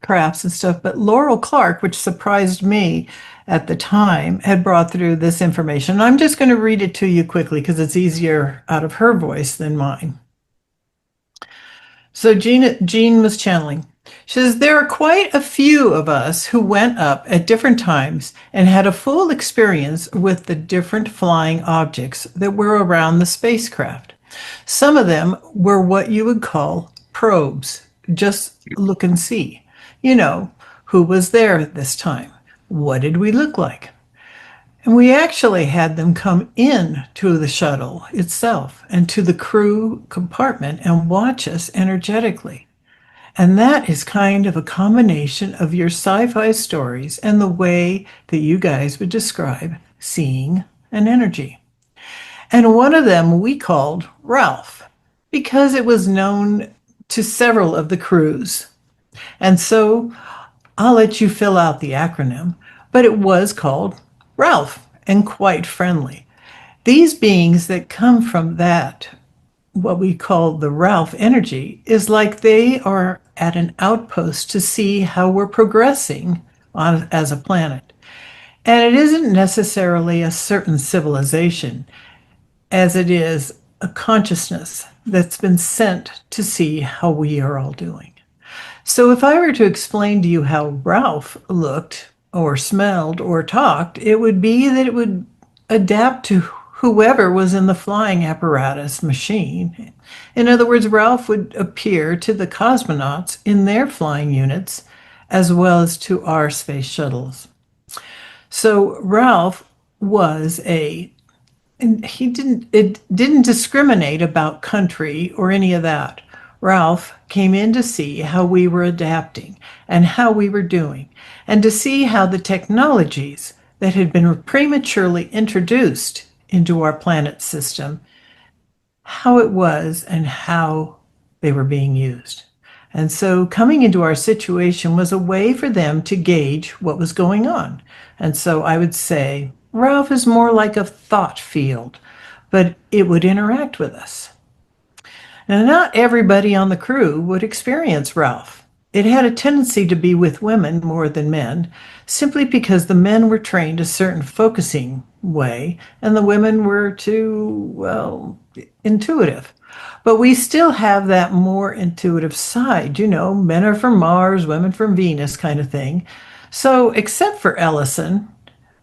crafts and stuff, but Laurel Clark, which surprised me at the time, had brought through this information. And I'm just going to read it to you quickly because it's easier out of her voice than mine. So Jean was channeling. She says, there are quite a few of us who went up at different times and had a full experience with the different flying objects that were around the spacecraft. Some of them were what you would call probes. Just look and see. You know, who was there at this time? What did we look like? And we actually had them come in to the shuttle itself and to the crew compartment and watch us energetically. And that is kind of a combination of your sci-fi stories and the way that you guys would describe seeing an energy. And one of them we called Ralph because it was known to several of the crews. And so I'll let you fill out the acronym, but it was called Ralph and quite friendly. These beings that come from that, what we call the Ralph energy, is like they are at an outpost to see how we're progressing as a planet. And it isn't necessarily a certain civilization, as it is a consciousness that's been sent to see how we are all doing. So if I were to explain to you how Ralph looked or smelled or talked, it would be that it would adapt to whoever was in the flying apparatus machine. In other words, Ralph would appear to the cosmonauts in their flying units as well as to our space shuttles. So Ralph was and it didn't discriminate about country or any of that. Ralph came in to see how we were adapting and how we were doing, and to see how the technologies that had been prematurely introduced into our planet system, how it was and how they were being used. And so coming into our situation was a way for them to gauge what was going on. And so I would say Ralph is more like a thought field, but it would interact with us. Now, not everybody on the crew would experience Ralph. It had a tendency to be with women more than men, simply because the men were trained a certain focusing way, and the women were too, well, intuitive. But we still have that more intuitive side, men are from Mars, women from Venus kind of thing. So, except for Ellison,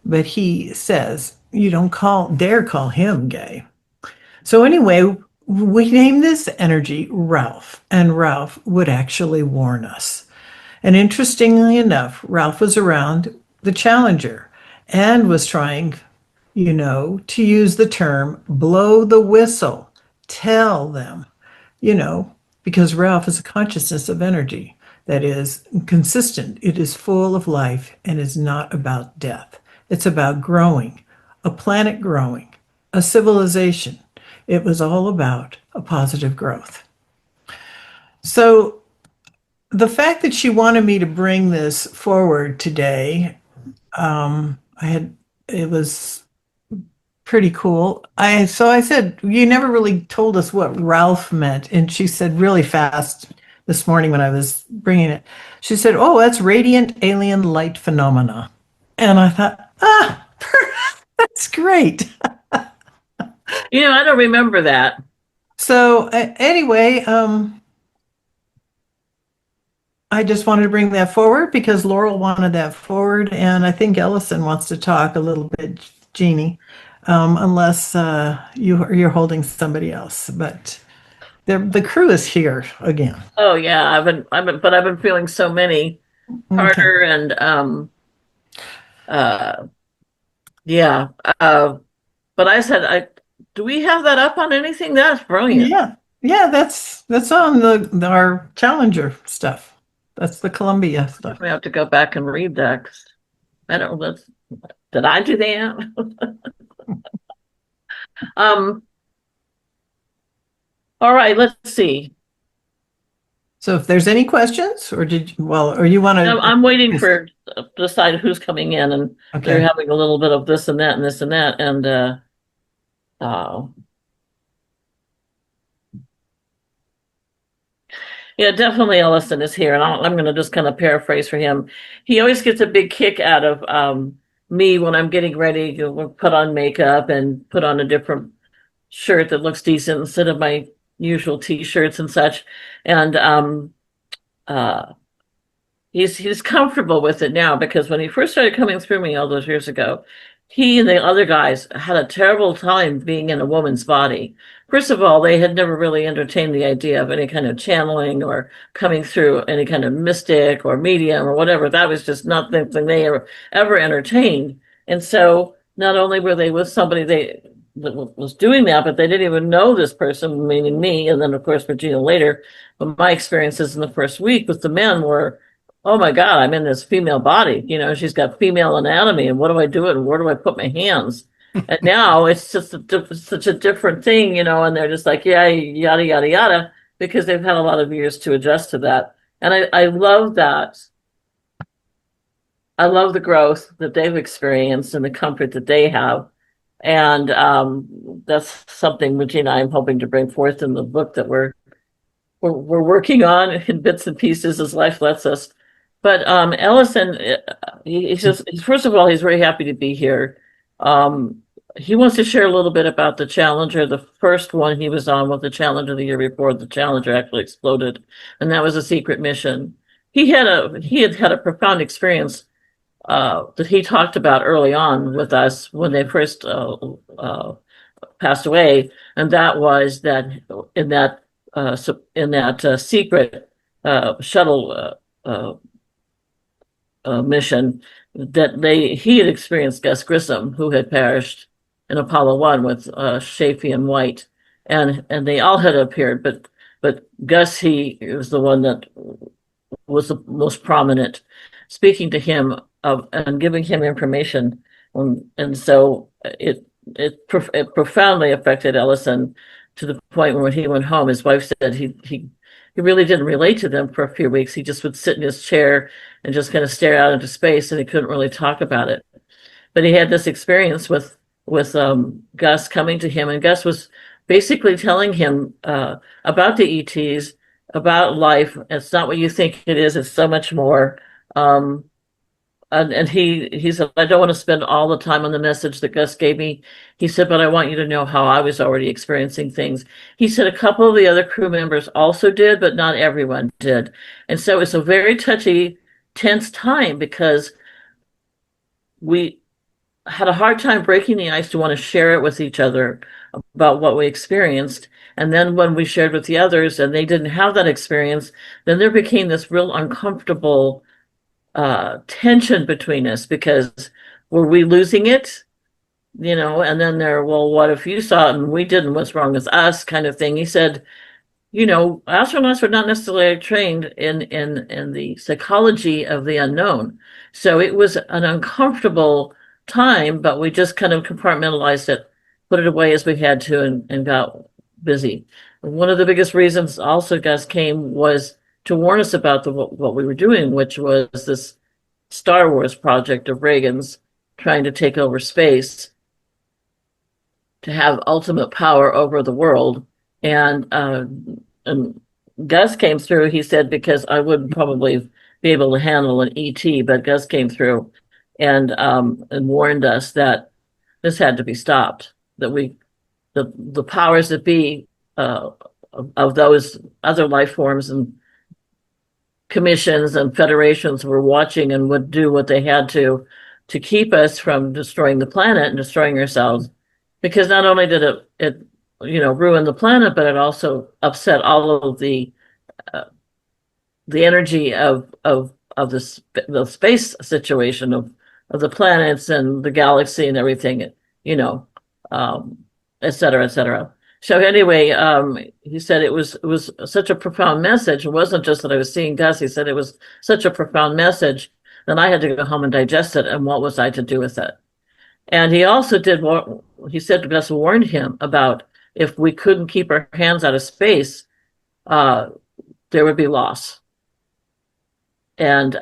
but he says, you don't dare call him gay. So anyway, we named this energy Ralph, and Ralph would actually warn us. And interestingly enough, Ralph was around the Challenger and was trying, to use the term blow the whistle, tell them, because Ralph is a consciousness of energy that is consistent. It is full of life and is not about death. It's about growing, a planet growing, a civilization. It was all about a positive growth. So the fact that she wanted me to bring this forward today, it was pretty cool. So I said, you never really told us what Ralph meant. And she said really fast this morning when I was bringing it, she said, oh, that's radiant alien light phenomena. And I thought, that's great. I don't remember that. So anyway, I just wanted to bring that forward because Laurel wanted that forward, and I think Ellison wants to talk a little bit, Jeannie, unless you're holding somebody else. But the crew is here again. Oh yeah, but I've been feeling so many Okay. Carter and uh, yeah. But I said, do we have that up on anything? That's brilliant. Yeah, that's on our Challenger stuff. That's the Columbia stuff. We have to go back and read that. 'Cause I don't. Did I do that? um. All right. Let's see. So if there's any questions, or you want to? I'm waiting for decide who's coming in, and they're Okay. having a little bit of this and that and this and that, and yeah, definitely Ellison is here, and I'm going to just kind of paraphrase for him. He always gets a big kick out of me when I'm getting ready to put on makeup and put on a different shirt that looks decent instead of my usual t-shirts and such. And uh, he's comfortable with it now because when he first started coming through me all those years ago, he and the other guys had a terrible time being in a woman's body. First of all, they had never really entertained the idea of any kind of channeling or coming through any kind of mystic or medium or whatever. That was just not something they ever entertained. And so not only were they with somebody that was doing that, but they didn't even know this person, meaning me. And then, of course, Regina later. But my experiences in the first week with the men were, oh my God, I'm in this female body. She's got female anatomy, and what do I do it? And where do I put my hands? And now it's just such a different thing, and they're just like, yeah, yada, yada, yada, because they've had a lot of years to adjust to that. And I love that. I love the growth that they've experienced and the comfort that they have. And that's something Regina I'm hoping to bring forth in the book that we're working on in bits and pieces as life lets us. But Ellison, he's first of all, he's very happy to be here. He wants to share a little bit about the Challenger. The first one he was on was the Challenger the year before the Challenger actually exploded, and that was a secret mission. He had had a profound experience that he talked about early on with us when they first passed away, and that was that in that secret shuttle mission that he had experienced Gus Grissom, who had perished in Apollo 1 with Chaffee and White, and they all had appeared, but Gus, he was the one that was the most prominent, speaking to him and giving him information, and so it profoundly affected Ellison to the point where when he went home, his wife said he really didn't relate to them for a few weeks. He just would sit in his chair and just kind of stare out into space, and he couldn't really talk about it. But he had this experience with Gus coming to him, and Gus was basically telling him about the ETs, about life. It's not what you think it is. It's so much more. And he said, I don't want to spend all the time on the message that Gus gave me. He said, but I want you to know how I was already experiencing things. He said a couple of the other crew members also did, but not everyone did. And so it's a very touchy, tense time because we had a hard time breaking the ice to want to share it with each other about what we experienced. And then when we shared with the others and they didn't have that experience, then there became this real uncomfortable tension between us because were we losing it? And then well, what if you saw it and we didn't? What's wrong with us? Kind of thing. He said, astronauts are not necessarily trained in the psychology of the unknown. So it was an uncomfortable time, but we just kind of compartmentalized it, put it away as we had to, and got busy. One of the biggest reasons also Gus came was to warn us about what we were doing, which was this Star Wars project of Reagan's trying to take over space. to have ultimate power over the world. And Gus came through, he said, because I wouldn't probably be able to handle an ET, but Gus came through and warned us that this had to be stopped, that the powers that be of those other life forms and commissions and federations were watching and would do what they had to keep us from destroying the planet and destroying ourselves. Because not only did it ruin the planet, but it also upset all of the energy of the space situation of the planets and the galaxy and everything, et cetera, et cetera. So anyway, he said it was such a profound message. It wasn't just that I was seeing Gus. He said it was such a profound message that I had to go home and digest it. And what was I to do with it? And he also did what he said. Gus warned him about if we couldn't keep our hands out of space, there would be loss. And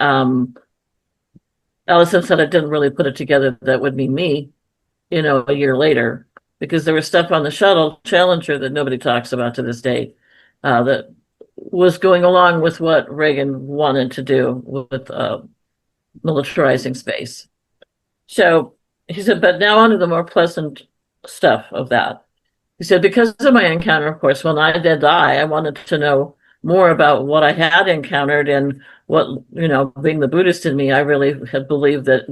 Allison said I didn't really put it together. That would be me, a year later, because there was stuff on the shuttle Challenger that nobody talks about to this day, that was going along with what Reagan wanted to do with militarizing space. So he said, but now on to the more pleasant stuff of that. He said, because of my encounter, of course, when I did die, I wanted to know more about what I had encountered and what, being the Buddhist in me, I really had believed that,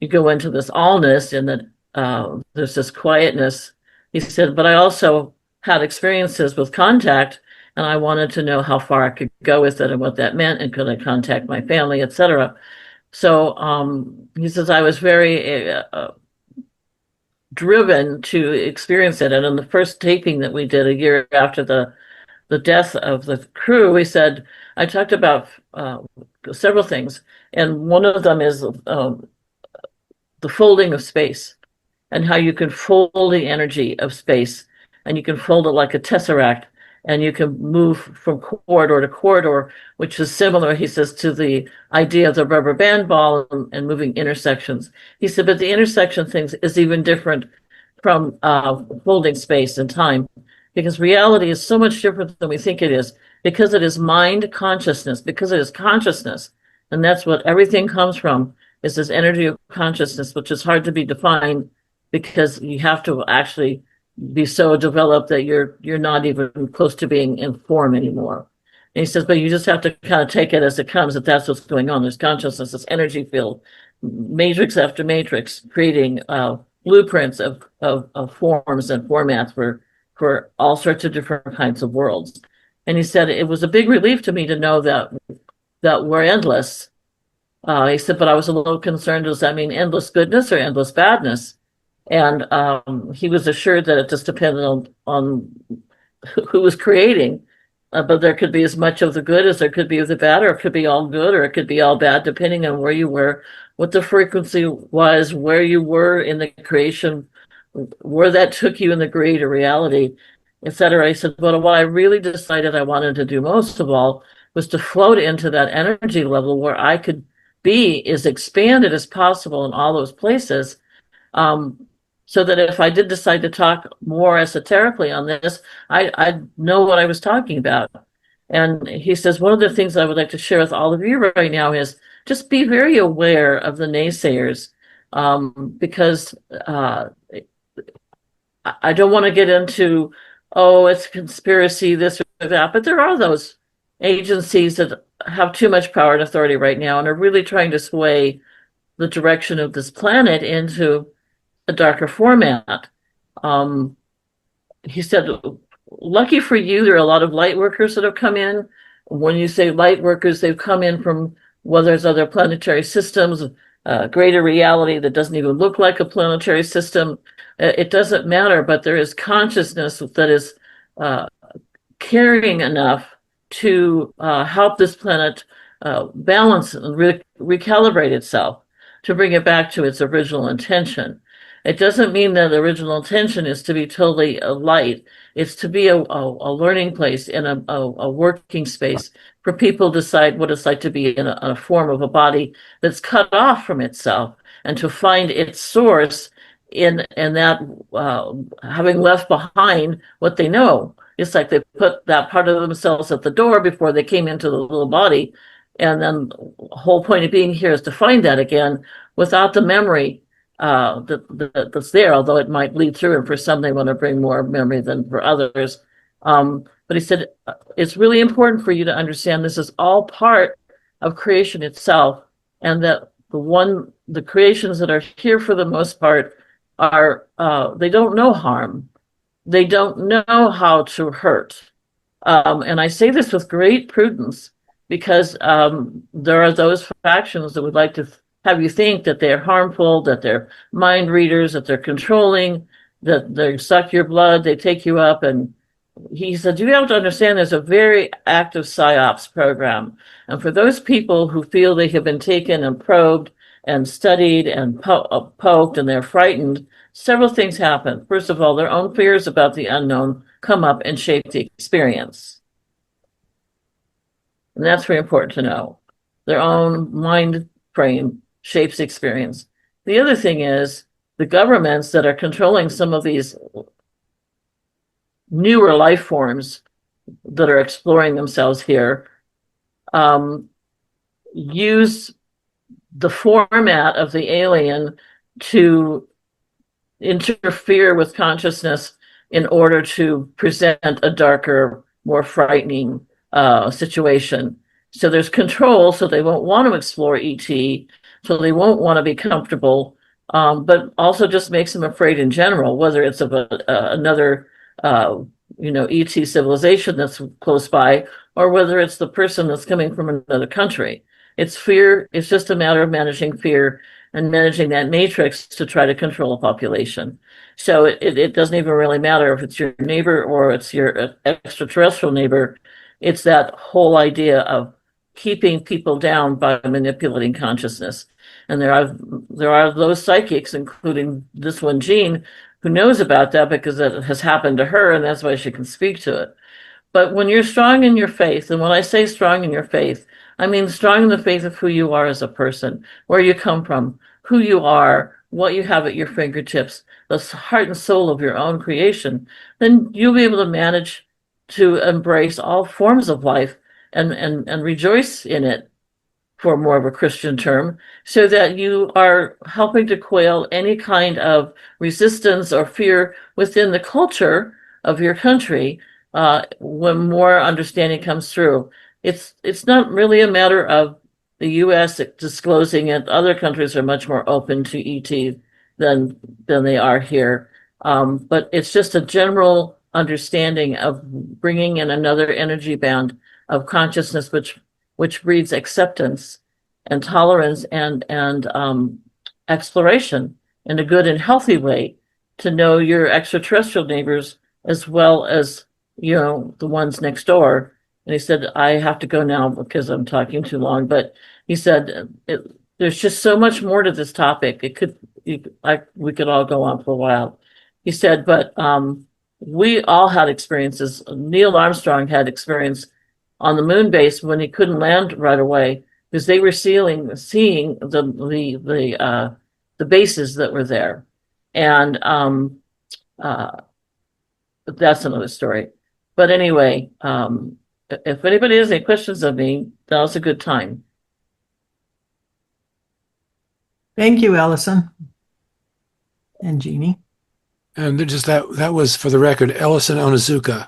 you go into this allness and that there's this quietness. He said, but I also had experiences with contact, and I wanted to know how far I could go with it and what that meant, and could I contact my family, etc. So he says I was very driven to experience it. And in the first taping that we did a year after the death of the crew, we said, I talked about several things. And one of them is the folding of space and how you can fold the energy of space, and you can fold it like a tesseract, and you can move from corridor to corridor, which is similar, he says, to the idea of the rubber band ball and moving intersections. He said, but the intersection things is even different from folding space and time, because reality is so much different than we think it is, because it is mind consciousness, because it is consciousness. And that's what everything comes from, is this energy of consciousness, which is hard to be defined because you have to actually be so developed that you're not even close to being in form anymore. And he says, but you just have to kind of take it as it comes, that that's what's going on. There's consciousness, this energy field, matrix after matrix, creating blueprints of forms and formats for all sorts of different kinds of worlds. And he said, it was a big relief to me to know that we're endless. He said, but I was a little concerned, does that mean endless goodness or endless badness? And he was assured that it just depended on who was creating, but there could be as much of the good as there could be of the bad, or it could be all good, or it could be all bad, depending on where you were, what the frequency was, where you were in the creation, where that took you in the greater reality, etc. I said, but what I really decided I wanted to do most of all was to float into that energy level where I could be as expanded as possible in all those places. So that if I did decide to talk more esoterically on this, I know what I was talking about. And he says, one of the things I would like to share with all of you right now is just be very aware of the naysayers, because I don't want to get into, oh, it's conspiracy, this or that, but there are those agencies that have too much power and authority right now and are really trying to sway the direction of this planet into a darker format. He said, lucky for you, there are a lot of light workers that have come in. When you say light workers, they've come in from whether it's other planetary systems, greater reality that doesn't even look like a planetary system. It doesn't matter, but there is consciousness that is caring enough to help this planet balance and recalibrate itself, to bring it back to its original intention. It doesn't mean that the original intention is to be totally light. It's to be a learning place and a working space for people to decide what it's like to be in a form of a body that's cut off from itself, and to find its source in that having left behind what they know. It's like they put that part of themselves at the door before they came into the little body. And then the whole point of being here is to find that again without the memory that's there, although it might bleed through. And for some, they want to bring more memory than for others. But he said, it's really important for you to understand this is all part of creation itself, and that the creations that are here for the most part are they don't know harm. They don't know how to hurt. And I say this with great prudence because there are those factions that would like to have you think that they're harmful, that they're mind readers, that they're controlling, that they suck your blood, they take you up. And he said, you have to understand there's a very active psyops program. And for those people who feel they have been taken and probed and studied and poked and they're frightened, several things happen. First of all, their own fears about the unknown come up and shape the experience. And that's very important to know. Their own mind frame shapes the experience. The other thing is the governments that are controlling some of these newer life forms that are exploring themselves here use the format of the alien to interfere with consciousness in order to present a darker, more frightening situation. So there's control, so they won't want to explore ET, so they won't want to be comfortable, but also just makes them afraid in general, whether it's of another ET civilization that's close by, or whether it's the person that's coming from another country. It's fear. It's just a matter of managing fear and managing that matrix to try to control a population. So it doesn't even really matter if it's your neighbor or it's your extraterrestrial neighbor. It's that whole idea of keeping people down by manipulating consciousness. And there are those psychics, including this one, Jean, who knows about that because it has happened to her, and that's why she can speak to it. But when you're strong in your faith, and when I say strong in your faith, I mean strong in the faith of who you are as a person, where you come from, who you are, what you have at your fingertips, the heart and soul of your own creation, then you'll be able to manage to embrace all forms of life and rejoice in it, for more of a Christian term, so that you are helping to quail any kind of resistance or fear within the culture of your country when more understanding comes through. It's not really a matter of the U.S. disclosing it. Other countries are much more open to ET than they are here. But it's just a general understanding of bringing in another energy band of consciousness, which breeds acceptance and tolerance and exploration in a good and healthy way, to know your extraterrestrial neighbors as well as the ones next door. And he said, I have to go now because I'm talking too long, but he said there's just so much more to this topic. We could all go on for a while. He said, but we all had experiences. Neil Armstrong had experience on the moon base when he couldn't land right away because they were seeing the bases that were there, and that's another story. But anyway, if anybody has any questions of me, that was a good time. Thank you, Ellison and Jeannie. And just that was, for the record, Ellison Onizuka,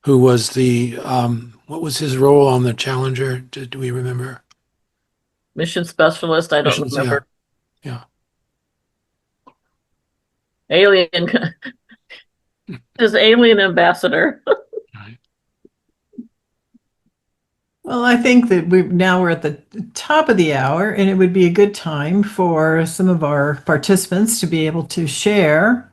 who was the what was his role on the Challenger? Do we remember? Mission specialist. I don't Missions, remember. Yeah. Alien. His alien ambassador. Right. Well, I think that we're at the top of the hour, and it would be a good time for some of our participants to be able to share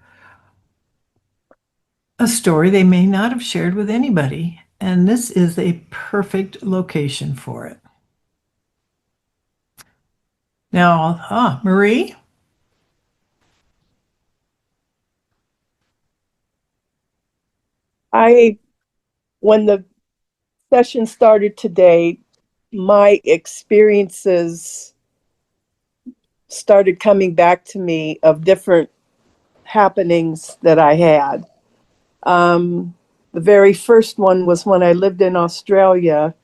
a story they may not have shared with anybody. And this is a perfect location for it. Now, Marie? When the session started today, my experiences started coming back to me of different happenings that I had. The very first one was when I lived in Australia.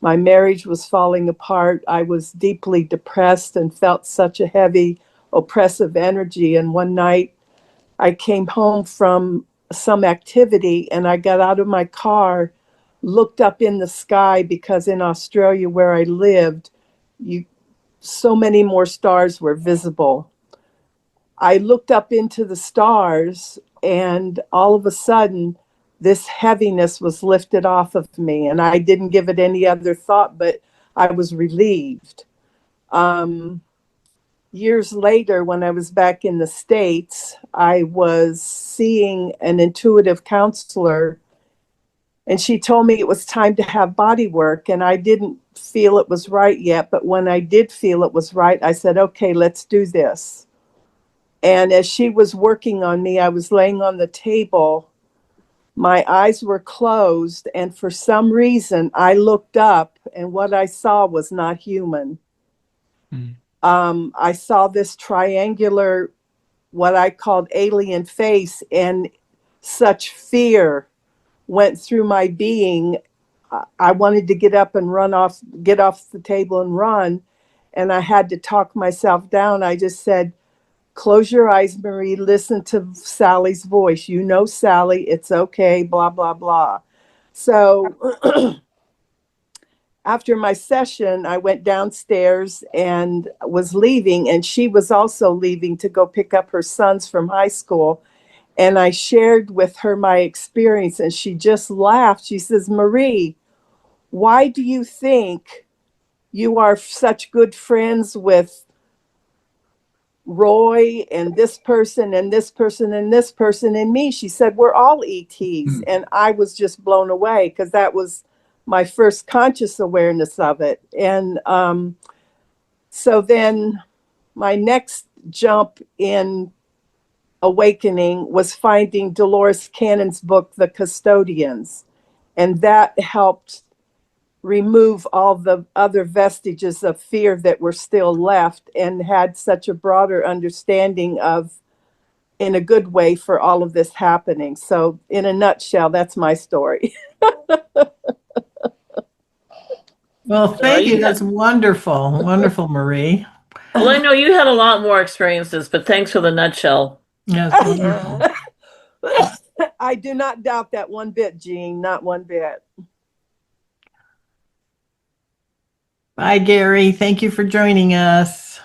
My marriage was falling apart. I was deeply depressed and felt such a heavy, oppressive energy. And one night I came home from some activity and I got out of my car, looked up in the sky because in Australia where I lived, you so many more stars were visible. I looked up into the stars and all of a sudden this heaviness was lifted off of me and I didn't give it any other thought, but I was relieved. Um, Years later, when I was back in the States, I was seeing an intuitive counselor and she told me it was time to have body work and I didn't feel it was right yet, but when I did feel it was right, I said, okay, let's do this. And as she was working on me, I was laying on the table. My eyes were closed. And for some reason, I looked up and what I saw was not human. I saw this triangular, what I called alien face, and such fear went through my being. I wanted to get up and get off the table and run. And I had to talk myself down. I just said, close your eyes, Marie. Listen to Sally's voice. You know, Sally, it's okay, blah, blah, blah. So after my session, I went downstairs and was leaving, and she was also leaving to go pick up her sons from high school. And I shared with her my experience, and she just laughed. She says, Marie, why do you think you are such good friends with Roy and this person and this person and this person and me? She said, we're all ETs. And I was just blown away because that was my first conscious awareness of it. And so then my next jump in awakening was finding Dolores Cannon's book, The Custodians. And that helped remove all the other vestiges of fear that were still left and had such a broader understanding of, in a good way, for all of this happening. So in a nutshell, that's my story. Well, thank you. you That's wonderful. Wonderful, Marie. Well, I know you had a lot more experiences, but thanks for the nutshell. Yes, wonderful. I do not doubt that one bit, Jean, not one bit. Bye, Gary. Thank you for joining us.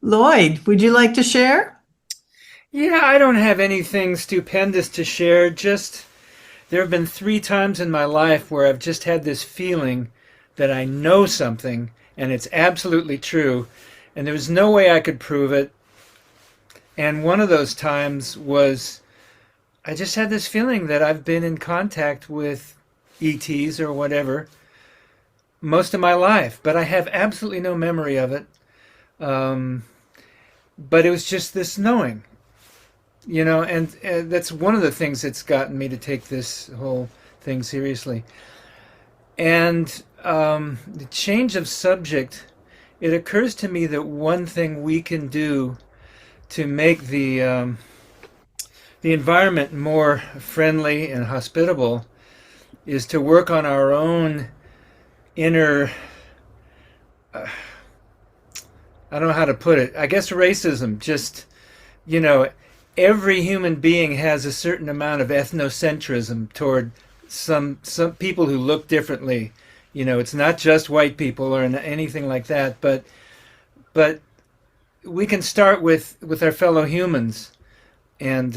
Lloyd, would you like to share? Yeah, I don't have anything stupendous to share. Just there have been 3 times in my life where I've just had this feeling that I know something and it's absolutely true, and there was no way I could prove it. And one of those times was I just had this feeling that I've been in contact with ETs or whatever most of my life, but I have absolutely no memory of it. But it was just this knowing, and that's one of the things that's gotten me to take this whole thing seriously. And the change of subject, it occurs to me that one thing we can do to make the environment more friendly and hospitable is to work on our own inner, I don't know how to put it, I guess racism. Just, every human being has a certain amount of ethnocentrism toward some people who look differently. It's not just white people or anything like that, but we can start with our fellow humans and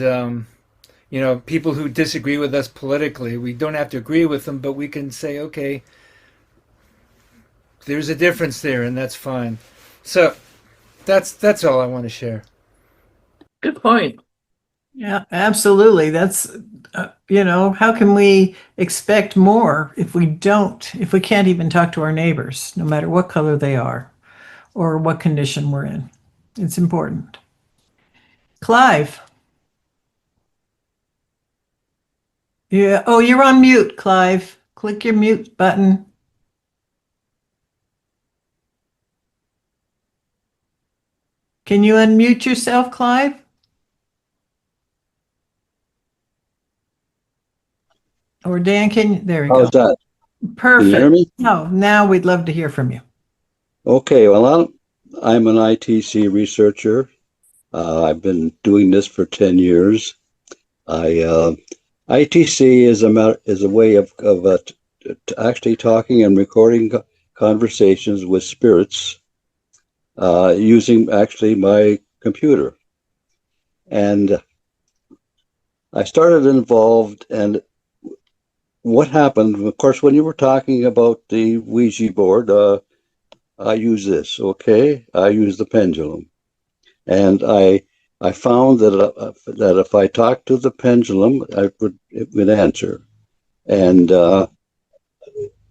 people who disagree with us politically. We don't have to agree with them, but we can say, okay, there's a difference there, and that's fine. So that's all I want to share. Good point. Yeah, absolutely. That's, how can we expect more if we can't even talk to our neighbors, no matter what color they are or what condition we're in? It's important. Clive. Yeah. Oh, you're on mute, Clive. Click your mute button. Can you unmute yourself, Clive? Or Dan, there we go. How's that? Can you hear Perfect. me? No, now we'd love to hear from you. Okay, well, I'm an ITC researcher. I've been doing this for 10 years. ITC is a way of actually talking and recording conversations with spirits using actually my computer. And I started involved, and what happened, of course, when you were talking about the Ouija board, I use this, okay? I use the pendulum. And I found that if I talked to the pendulum, it would answer. And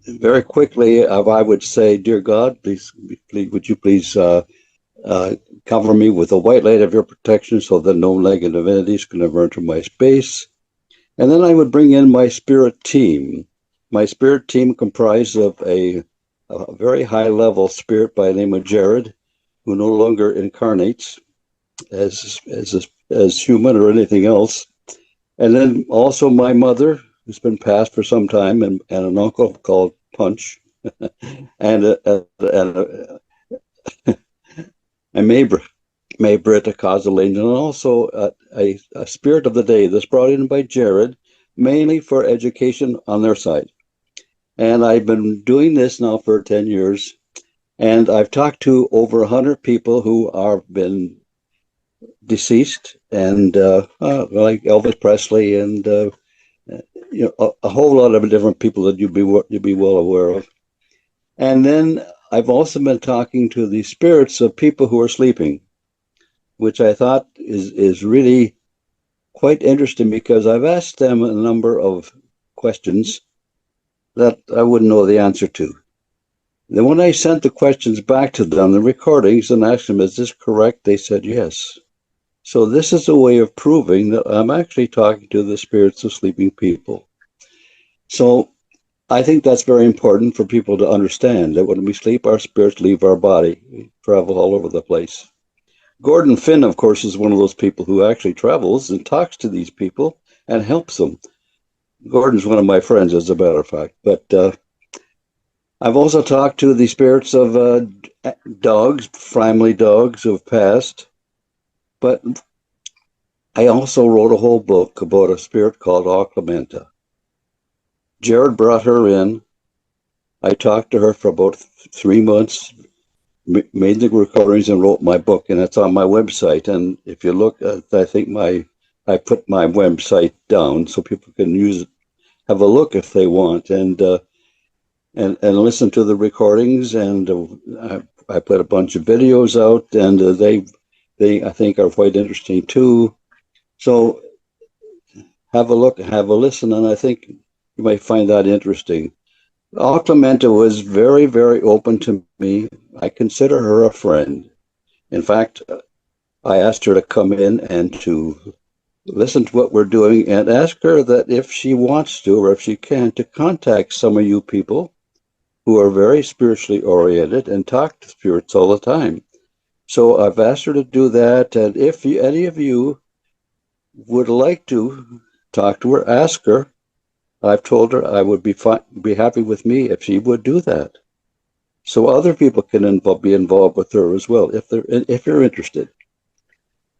very quickly, I would say, "Dear God, please, would you please cover me with the white light of your protection so that no negative entities can ever enter my space." And then I would bring in my spirit team. My spirit team comprised of a very high-level spirit by the name of Jared, who no longer incarnates as human or anything else. And then also my mother, who's been passed for some time, and an uncle called Punch, and May Britta Causal Angel, and also a spirit of the day that's brought in by Jared, mainly for education on their side. And I've been doing this now for 10 years, and I've talked to over 100 people who have been deceased, and like Elvis Presley, and a whole lot of different people that you'd be well aware of. And then I've also been talking to the spirits of people who are sleeping, which I thought is really quite interesting, because I've asked them a number of questions that I wouldn't know the answer to. Then when I sent the questions back to them, the recordings, and asked them, "Is this correct?" they said yes. So this is a way of proving that I'm actually talking to the spirits of sleeping people. So I think that's very important for people to understand, that when we sleep, our spirits leave our body, we travel all over the place. Gordon Finn, of course, is one of those people who actually travels and talks to these people and helps them. Gordon's one of my friends, as a matter of fact. But I've also talked to the spirits of dogs, family dogs who have passed. But I also wrote a whole book about a spirit called Clementa. Jared brought her in. I talked to her for about 3 months, made the recordings, and wrote my book, and it's on my website. And if you look at, I think I put my website down so people can use it, have a look if they want, and listen to the recordings. And I put a bunch of videos out, and they I think are quite interesting too. So have a look, have a listen, and I think you might find that interesting. Clementa was very, very open to me. I consider her a friend. In fact, I asked her to come in and to listen to what we're doing, and ask her that if she wants to, or if she can, to contact some of you people who are very spiritually oriented and talk to spirits all the time. So I've asked her to do that, and if any of you would like to talk to her, ask her. I've told her I would be happy with me if she would do that, so other people can be involved with her as well, if you're interested.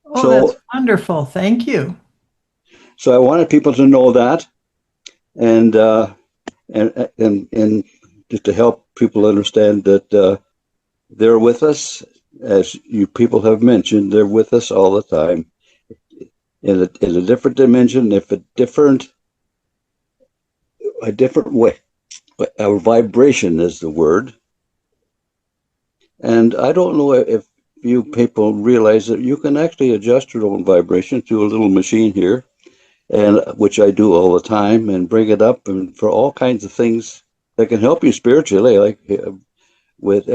Oh, that's wonderful. Thank you. So I wanted people to know that, and just to help people understand that they're with us. As you people have mentioned, they're with us all the time, in a different dimension, a different way. Our vibration is the word. And I don't know if you people realize that you can actually adjust your own vibration through a little machine here, and which I do all the time, and bring it up, and for all kinds of things that can help you spiritually, like with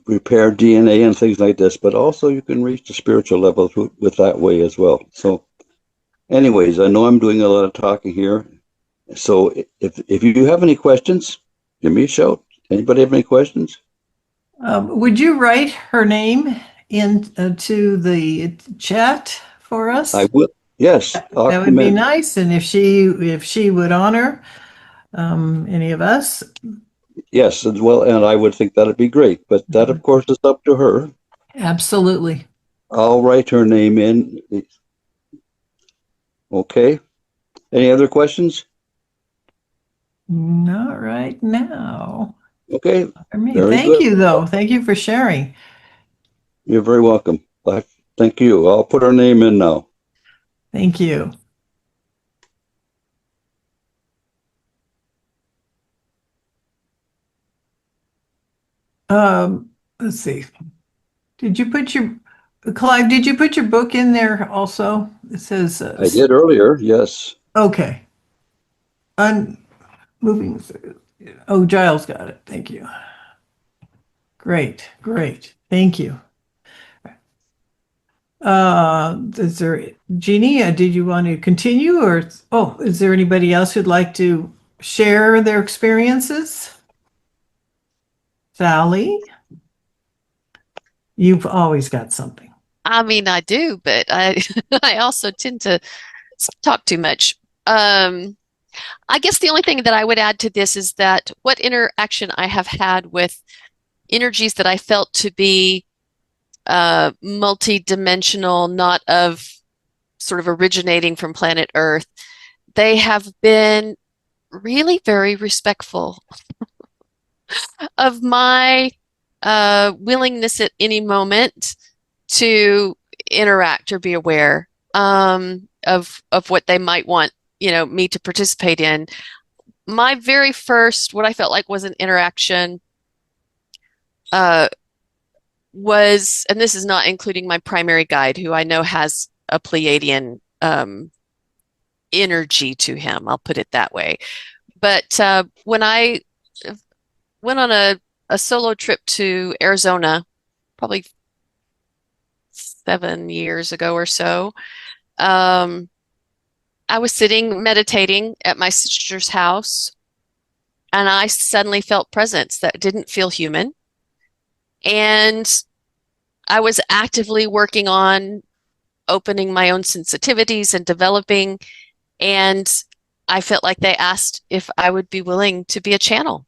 repair DNA and things like this. But also you can reach the spiritual level with that way as well. So anyways, I know I'm doing a lot of talking here. So if you have any questions, give me a shout. Anybody have any questions? Would you write her name into the chat for us? I will. Yes, I'll That would come be in. nice. And if she would honor any of us, Yes, as well, and I would think that'd be great. But that, of course, is up to her. absolutely. I'll write her name in. Okay. Any other questions? Not right now. Okay. For me. Very Thank good. you, though. Thank you for sharing. You're very welcome. Thank you. I'll put her name in now. Thank you. Let's see. Did you put your Clive? Did you put your book in there also? It says I did earlier. Yes. okay. Moving. Oh, Giles got it. Thank you. Great, great. Thank you. Is there Jeannie? Did you want to continue, or is there anybody else who'd like to share their experiences? Sally, you've always got something. I mean, I do, but I I also tend to talk too much. I guess the only thing that I would add to this is that what interaction I have had with energies that I felt to be multi-dimensional, not of sort of originating from planet Earth, they have been really very respectful of my willingness at any moment to interact or be aware of what they might want, me to participate in. My very first, what I felt like was an interaction, was, and this is not including my primary guide, who I know has a Pleiadian energy to him. I'll put it that way. But when I went on a solo trip to Arizona, probably 7 years ago or so, I was sitting meditating at my sister's house, and I suddenly felt presence that didn't feel human. And I was actively working on opening my own sensitivities and developing, and I felt like they asked if I would be willing to be a channel.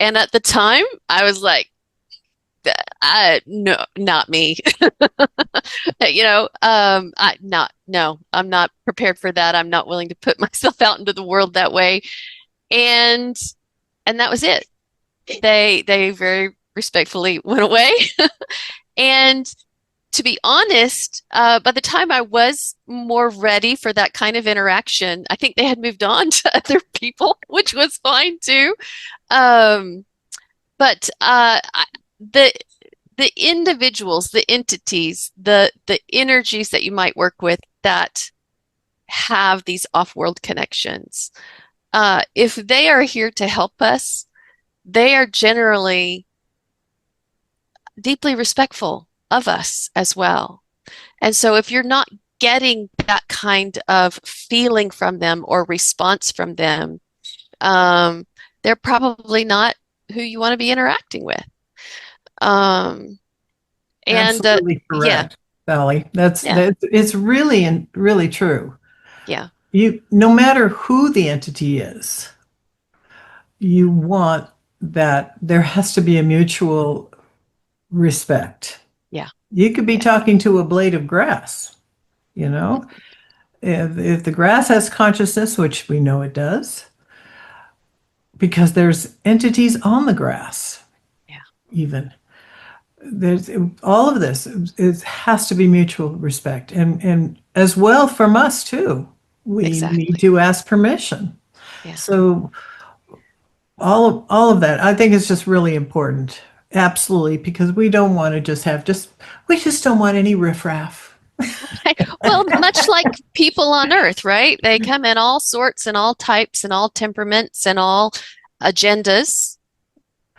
And at the time, I was like, no, not me. I'm not prepared for that. I'm not willing to put myself out into the world that way. And that was it. They very respectfully went away. And to be honest, by the time I was more ready for that kind of interaction, I think they had moved on to other people, which was fine too. But the individuals, the entities, the energies that you might work with that have these off-world connections, if they are here to help us, they are generally deeply respectful of us as well. And so if you're not getting that kind of feeling from them or response from them, they're probably not who you want to be interacting with. Absolutely correct, Sally. Yeah. It's really true. Yeah. No matter who the entity is, you want that there has to be a mutual respect. Yeah. You could be talking to a blade of grass, if the grass has consciousness, which we know it does, because there's entities on the grass. Yeah. Even there's all of this. It has to be mutual respect, and as well from us too. We Exactly. need to ask permission. Yeah. So all of that, I think, is just really important. Absolutely, because we don't want to we just don't want any riffraff. Well, much like people on Earth, right? They come in all sorts and all types and all temperaments and all agendas,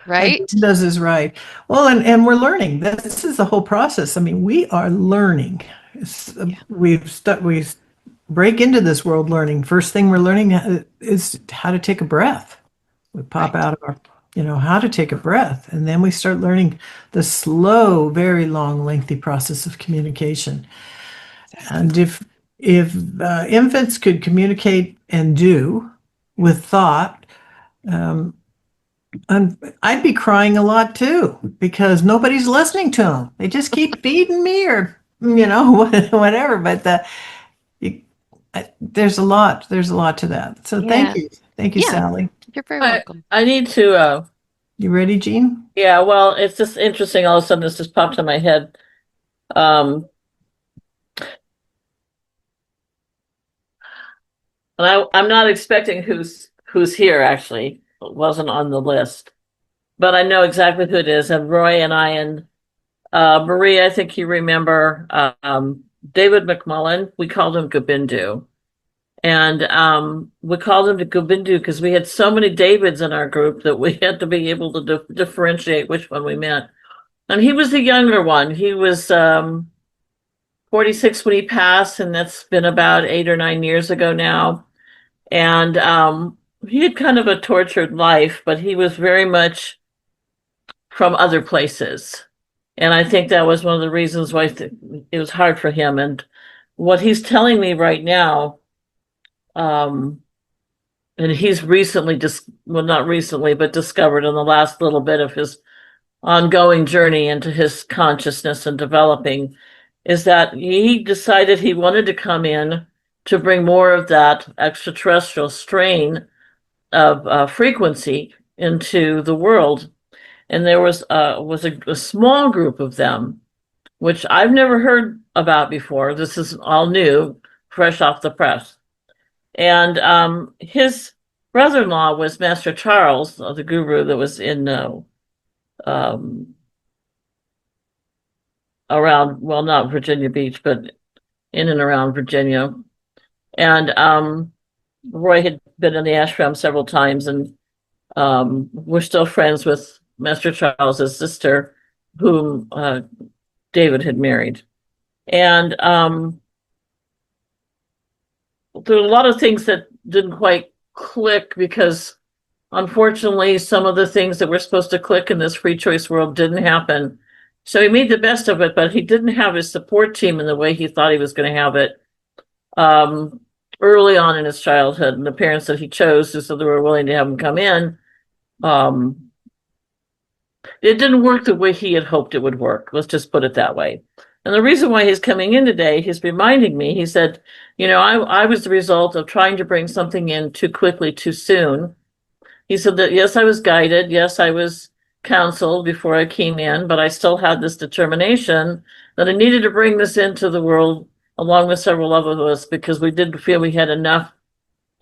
right? Agendas is right. Well, and we're learning. This is the whole process. I mean, we are learning. We break into this world learning. First thing we're learning is how to take a breath. We pop Right. out of our how to take a breath. And then we start learning the slow, very long, lengthy process of communication. And if infants could communicate and do with thought, I'd be crying a lot too, because nobody's listening to them. They just keep feeding me or, whatever. But there's a lot to that. So Yeah. Thank you, Yeah. Sally. You're very welcome. I need to, You ready, Jean? yeah, well, it's just interesting. All of a sudden, this just popped in my head. And I'm not expecting who's here, actually. It wasn't on the list. But I know exactly who it is. And Roy and I and Marie, I think you remember David McMullen. We called him Gobindu. And we called him Gobindu because we had so many Davids in our group that we had to be able to differentiate which one we meant. And he was the younger one. He was 46 when he passed, and that's been about 8 or 9 years ago now. And he had kind of a tortured life, but he was very much from other places. And I think that was one of the reasons why it was hard for him. And what he's telling me right now, and he's recently not recently, but discovered in the last little bit of his ongoing journey into his consciousness and developing, is that he decided he wanted to come in to bring more of that extraterrestrial strain of frequency into the world. And there was a small group of them, which I've never heard about before. This is all new, fresh off the press. And his brother-in-law was Master Charles, the guru that was in around, well, not Virginia Beach, but in and around Virginia. And Roy had been in the ashram several times, and we're still friends with Master Charles's sister, whom David had married. And there were a lot of things that didn't quite click because, unfortunately, some of the things that were supposed to click in this free choice world didn't happen. So he made the best of it, but he didn't have his support team in the way he thought he was going to have it early on in his childhood. And the parents that he chose, so they were willing to have him come in, it didn't work the way he had hoped it would work. Let's just put it that way. And the reason why he's coming in today, he's reminding me, he said, I was the result of trying to bring something in too quickly, too soon. He said that, yes, I was guided. Yes, I was counseled before I came in, but I still had this determination that I needed to bring this into the world along with several of us because we didn't feel we had enough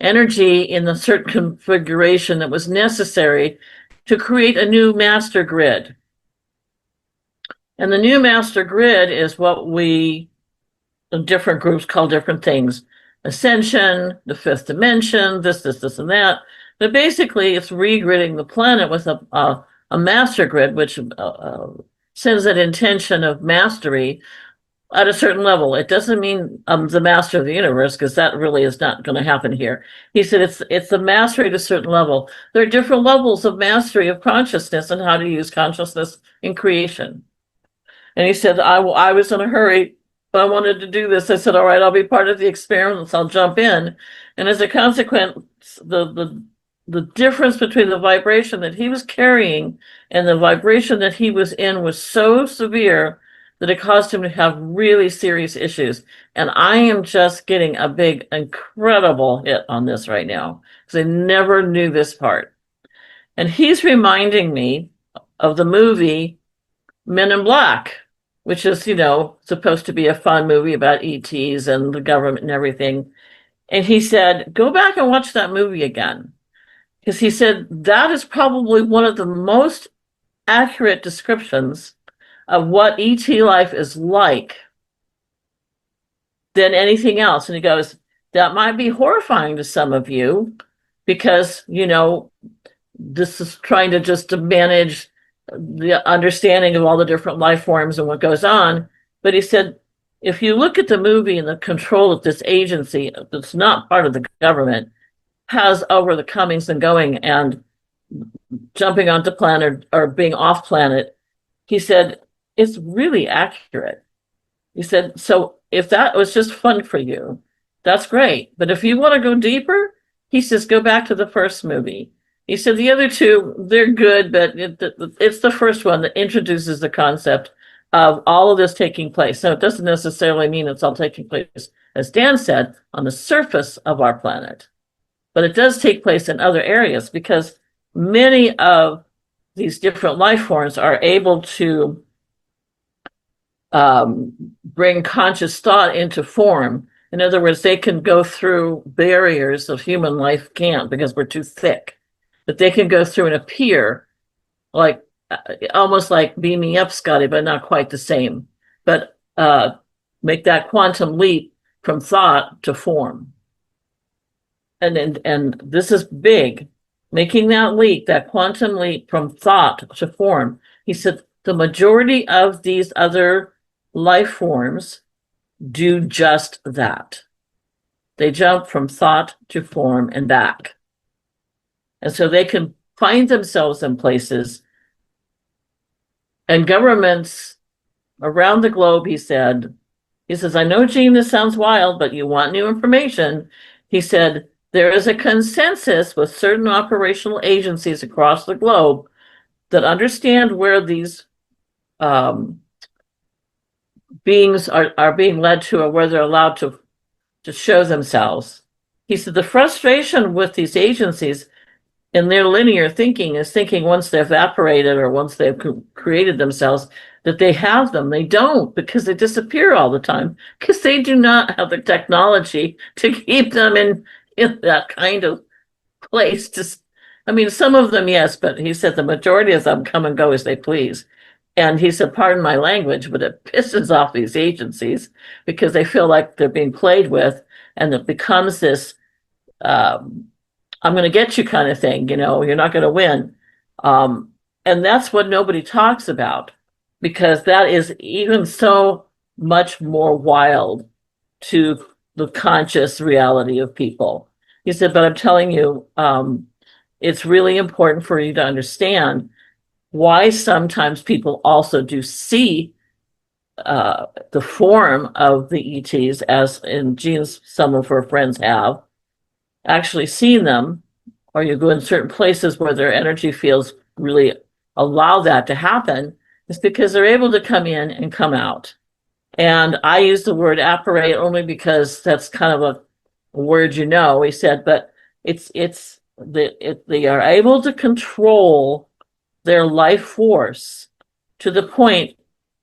energy in the certain configuration that was necessary to create a new master grid. And the new master grid is what different groups call different things. Ascension, the fifth dimension, this, and that. But basically, it's regridding the planet with a master grid, which sends that intention of mastery at a certain level. It doesn't mean the master of the universe, because that really is not going to happen here. He said it's the mastery at a certain level. There are different levels of mastery of consciousness and how to use consciousness in creation. And he said, I was in a hurry, but I wanted to do this. I said, all right, I'll be part of the experiments. I'll jump in. And as a consequence, the difference between the vibration that he was carrying and the vibration that he was in was so severe that it caused him to have really serious issues. And I am just getting a big, incredible hit on this right now because I never knew this part. And he's reminding me of the movie Men in Black, which is, supposed to be a fun movie about ETs and the government and everything. And he said, go back and watch that movie again. Because he said that is probably one of the most accurate descriptions of what ET life is like than anything else. And he goes, that might be horrifying to some of you because, this is trying to just to manage the understanding of all the different life forms and what goes on. But he said, if you look at the movie and the control of this agency that's not part of the government has over the comings and going and jumping onto planet or being off planet, he said, it's really accurate. He said, so if that was just fun for you, that's great. But if you want to go deeper, he says, go back to the first movie. He said the other two, they're good, but it's the first one that introduces the concept of all of this taking place. So it doesn't necessarily mean it's all taking place, as Dan said, on the surface of our planet. But it does take place in other areas because many of these different life forms are able to bring conscious thought into form. In other words, they can go through barriers of human life can't because we're too thick. But they can go through and appear like almost like beam me up, Scotty, but not quite the same. But make that quantum leap from thought to form. And this is big, making that leap, that quantum leap from thought to form. He said the majority of these other life forms do just that. They jump from thought to form and back. And so they can find themselves in places, and governments around the globe, he says, I know, Gene, this sounds wild, but you want new information. He said, there is a consensus with certain operational agencies across the globe that understand where these beings are being led to, or where they're allowed to show themselves. He said the frustration with these agencies in their linear thinking is thinking once they've evaporated or once they've created themselves that they have them. They don't, because they disappear all the time because they do not have the technology to keep them in that kind of place. I mean, some of them, yes, but he said the majority of them come and go as they please. And he said, pardon my language, but it pisses off these agencies because they feel like they're being played with, and it becomes this I'm going to get you kind of thing, you're not going to win. And that's what nobody talks about, because that is even so much more wild to the conscious reality of people. He said, but I'm telling you, it's really important for you to understand why sometimes people also do see the form of the ETs, as in Jean's, some of her friends have actually seen them, or you go in certain places where their energy fields really allow that to happen, is because they're able to come in and come out. And I use the word apparate only because that's kind of a word, he said, but they are able to control their life force to the point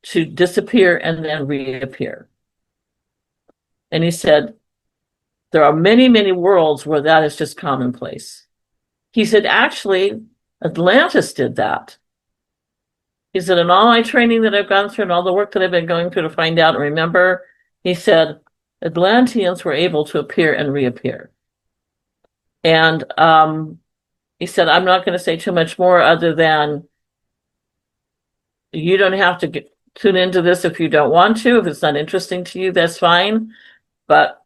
to disappear and then reappear. And he said, there are many, many worlds where that is just commonplace. He said, actually, Atlantis did that. He said, in all my training that I've gone through and all the work that I've been going through to find out and remember, he said, Atlanteans were able to appear and reappear. And he said, I'm not going to say too much more other than you don't have to tune into this if you don't want to. If it's not interesting to you, that's fine. But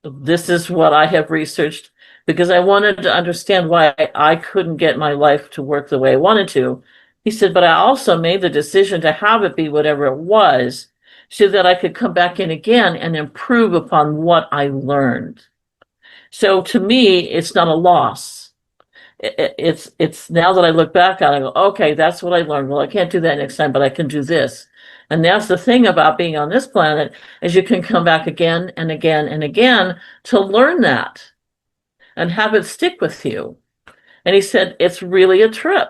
this is what I have researched because I wanted to understand why I couldn't get my life to work the way I wanted to. He said, but I also made the decision to have it be whatever it was so that I could come back in again and improve upon what I learned. So to me, it's not a loss. It's now that I look back on it, I go, okay, that's what I learned. Well, I can't do that next time, but I can do this. And that's the thing about being on this planet, is you can come back again and again and again to learn that and have it stick with you. And he said, it's really a trip.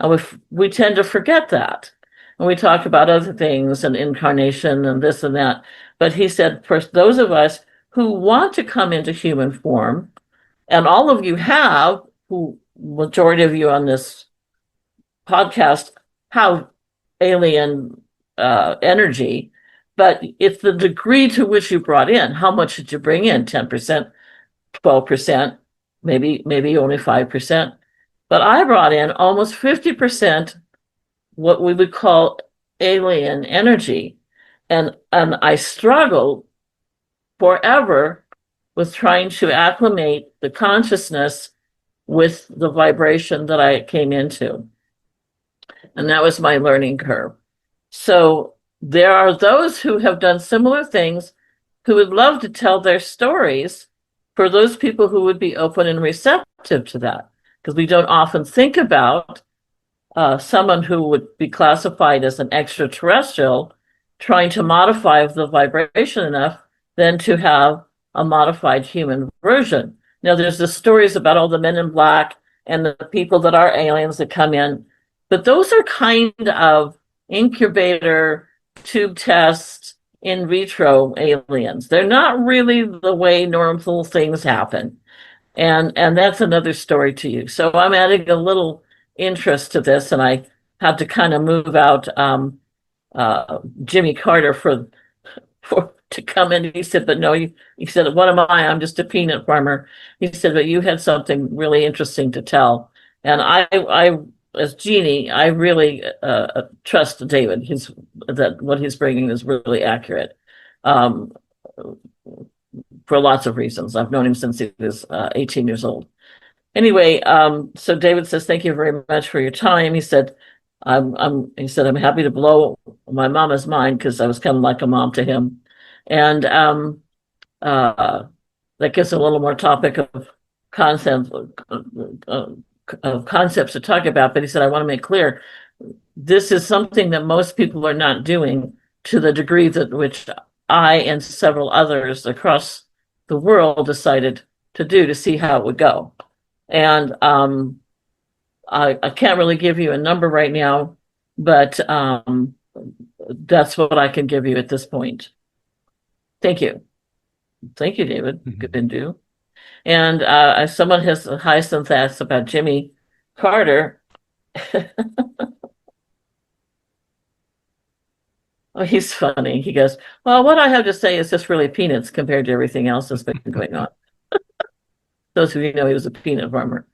And we tend to forget that. And we talk about other things and incarnation and this and that. But he said, for those of us who want to come into human form, and all of you have, who majority of you on this podcast have alien energy, but it's the degree to which you brought in. How much did you bring in? 10%, 12%, maybe only 5%. But I brought in almost 50% what we would call alien energy. And I struggled forever with trying to acclimate the consciousness with the vibration that I came into. And that was my learning curve. So there are those who have done similar things who would love to tell their stories for those people who would be open and receptive to that. Because we don't often think about someone who would be classified as an extraterrestrial trying to modify the vibration enough then to have a modified human version. Now, there's the stories about all the men in black and the people that are aliens that come in, but those are kind of incubator, tube test, in vitro aliens. They're not really the way normal things happen. And that's another story to you. So I'm adding a little interest to this, and I had to kind of move out Jimmy Carter for to come in. He said, but no, he said, what am I? I'm just a peanut farmer. He said, but you had something really interesting to tell. And I as Jeannie, I really trust David. That what he's bringing is really accurate. Um, for lots of reasons. I've known him since he was 18 years old. Anyway, so David says, thank you very much for your time. He said, he said, I'm happy to blow my mama's mind because I was kind of like a mom to him. And that gives a little more topic of concepts, concepts to talk about. But he said, I want to make clear, this is something that most people are not doing to the degree that which I and several others across the world decided to do to see how it would go. And I can't really give you a number right now, but that's what I can give you at this point. Thank you. Thank you, David. Good. And someone has Hyacinth asked about Jimmy Carter. Oh, he's funny. He goes, well, what I have to say is just really peanuts compared to everything else that's been going on. Those of you know he was a peanut farmer.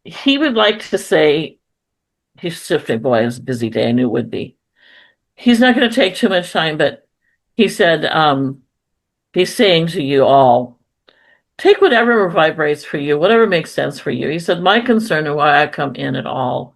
He would like to say, he's shifting, boy, it's a busy day, I knew it would be. He's not going to take too much time, but he said, he's saying to you all, take whatever vibrates for you, whatever makes sense for you. He said, my concern and why I come in at all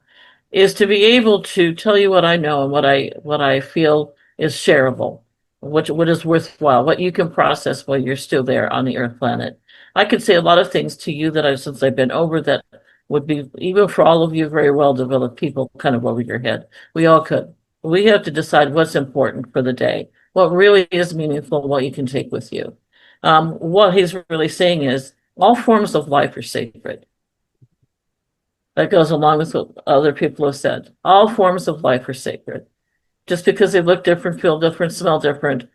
is to be able to tell you what I know and what I feel is shareable, what is worthwhile, what you can process while you're still there on the Earth planet. I could say a lot of things to you that since I've been over that would be, even for all of you very well developed people, kind of over your head. We all could. We have to decide what's important for the day, what really is meaningful, what you can take with you. What he's really saying is all forms of life are sacred. That goes along with what other people have said. All forms of life are sacred. Just because they look different, feel different, smell different.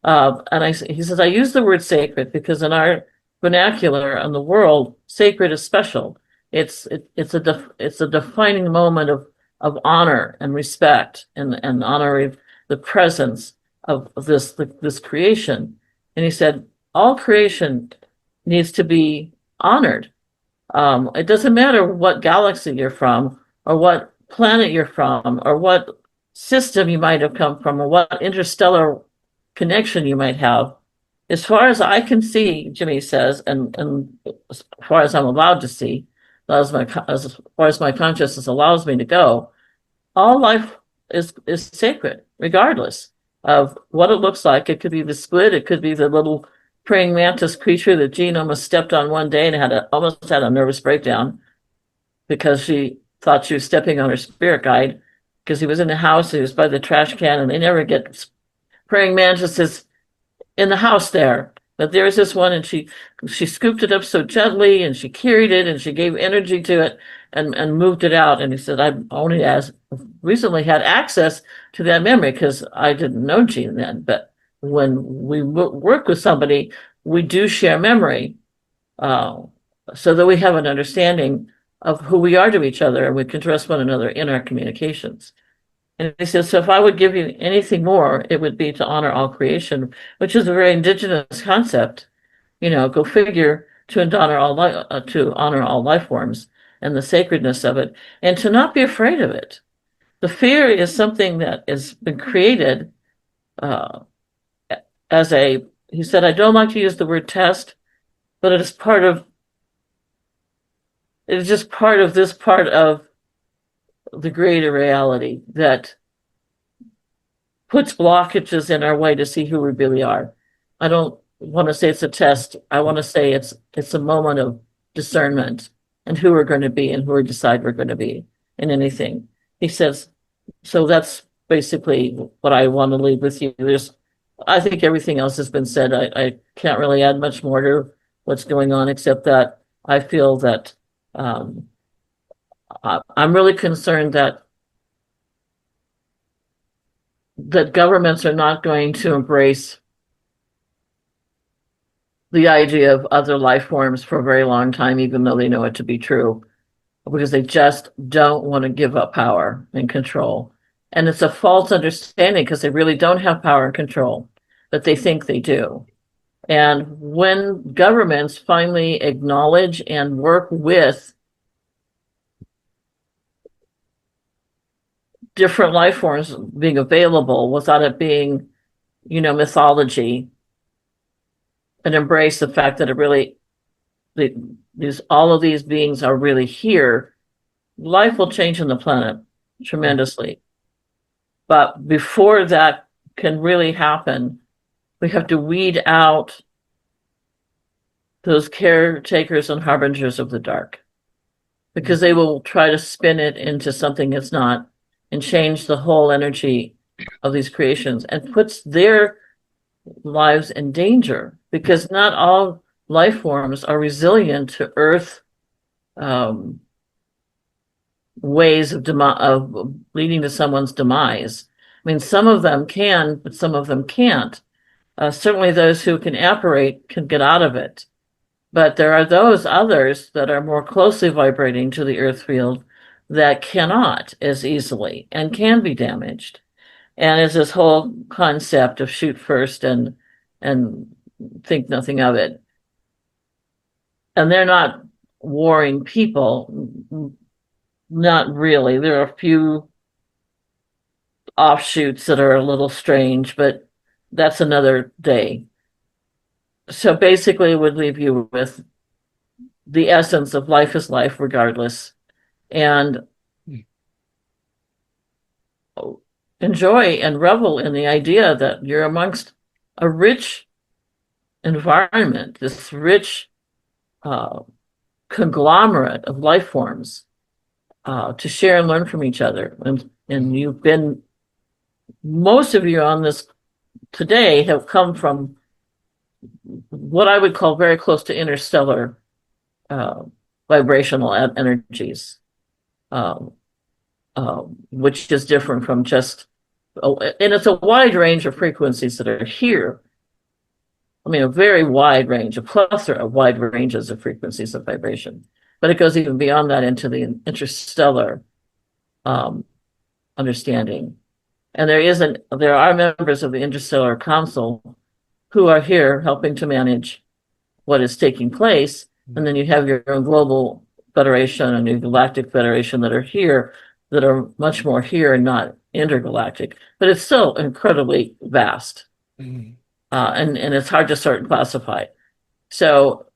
He says, I use the word sacred because in our vernacular in the world, sacred is special. It's a defining moment of honor and respect and honoring the presence of this creation. And he said, all creation needs to be honored. It doesn't matter what galaxy you're from, or what planet you're from, or what system you might have come from, or what interstellar connection you might have. As far as I can see, Jimmy says, and as far as I'm allowed to see, as far as my consciousness allows me to go, all life is sacred, regardless of what it looks like. It could be the squid, it could be the little praying mantis creature that Jean almost stepped on one day and almost had a nervous breakdown because she thought she was stepping on her spirit guide because he was in the house, he was by the trash can, and they never get praying mantises in the house there. But there's this one, and she scooped it up so gently, and she carried it, and she gave energy to it, and moved it out. And he said, I only recently had access to that memory because I didn't know Jean then. But when we work with somebody, we do share memory, so that we have an understanding of who we are to each other, and we can trust one another in our communications. And he says, so if I would give you anything more, it would be to honor all creation, which is a very indigenous concept. Go figure, to honor all life forms and the sacredness of it, and to not be afraid of it. The fear is something that has been created he said, I don't like to use the word test but it is just part of this part of the greater reality that puts blockages in our way to see who we really are. I don't want to say it's a test. I want to say it's a moment of discernment and who we're going to be and who we decide we're going to be in anything. He says, so that's basically what I want to leave with you. I think everything else has been said. I can't really add much more to what's going on, except that I feel that I'm really concerned that governments are not going to embrace the idea of other life forms for a very long time, even though they know it to be true, because they just don't want to give up power and control. And it's a false understanding because they really don't have power and control, but they think they do. And when governments finally acknowledge and work with different life forms being available without it being, mythology, and embrace the fact that all of these beings are really here, life will change on the planet tremendously. But before that can really happen, we have to weed out those caretakers and harbingers of the dark, because they will try to spin it into something it's not and change the whole energy of these creations and puts their lives in danger, because not all life forms are resilient to Earth ways of leading to someone's demise. I mean, some of them can, but some of them can't. Certainly those who can apparate can get out of it. But there are those others that are more closely vibrating to the Earth field that cannot as easily and can be damaged. And it's this whole concept of shoot first and think nothing of it. And they're not warring people, not really. There are a few offshoots that are a little strange, but that's another day. So basically, it would leave you with the essence of life is life regardless, and enjoy and revel in the idea that you're amongst a rich environment, this rich conglomerate of life forms to share and learn from each other. And you've been, most of you on this today have come from what I would call very close to interstellar vibrational energies, which is different from just, and it's a wide range of frequencies that are here. I mean, a very wide range, a plethora of wide ranges of frequencies of vibration, but it goes even beyond that into the interstellar understanding. And there are members of the Interstellar Council who are here helping to manage what is taking place. And then you have your own global federation and your galactic federation that are here, that are much more here and not intergalactic, but it's still incredibly vast. And it's hard to sort and classify. So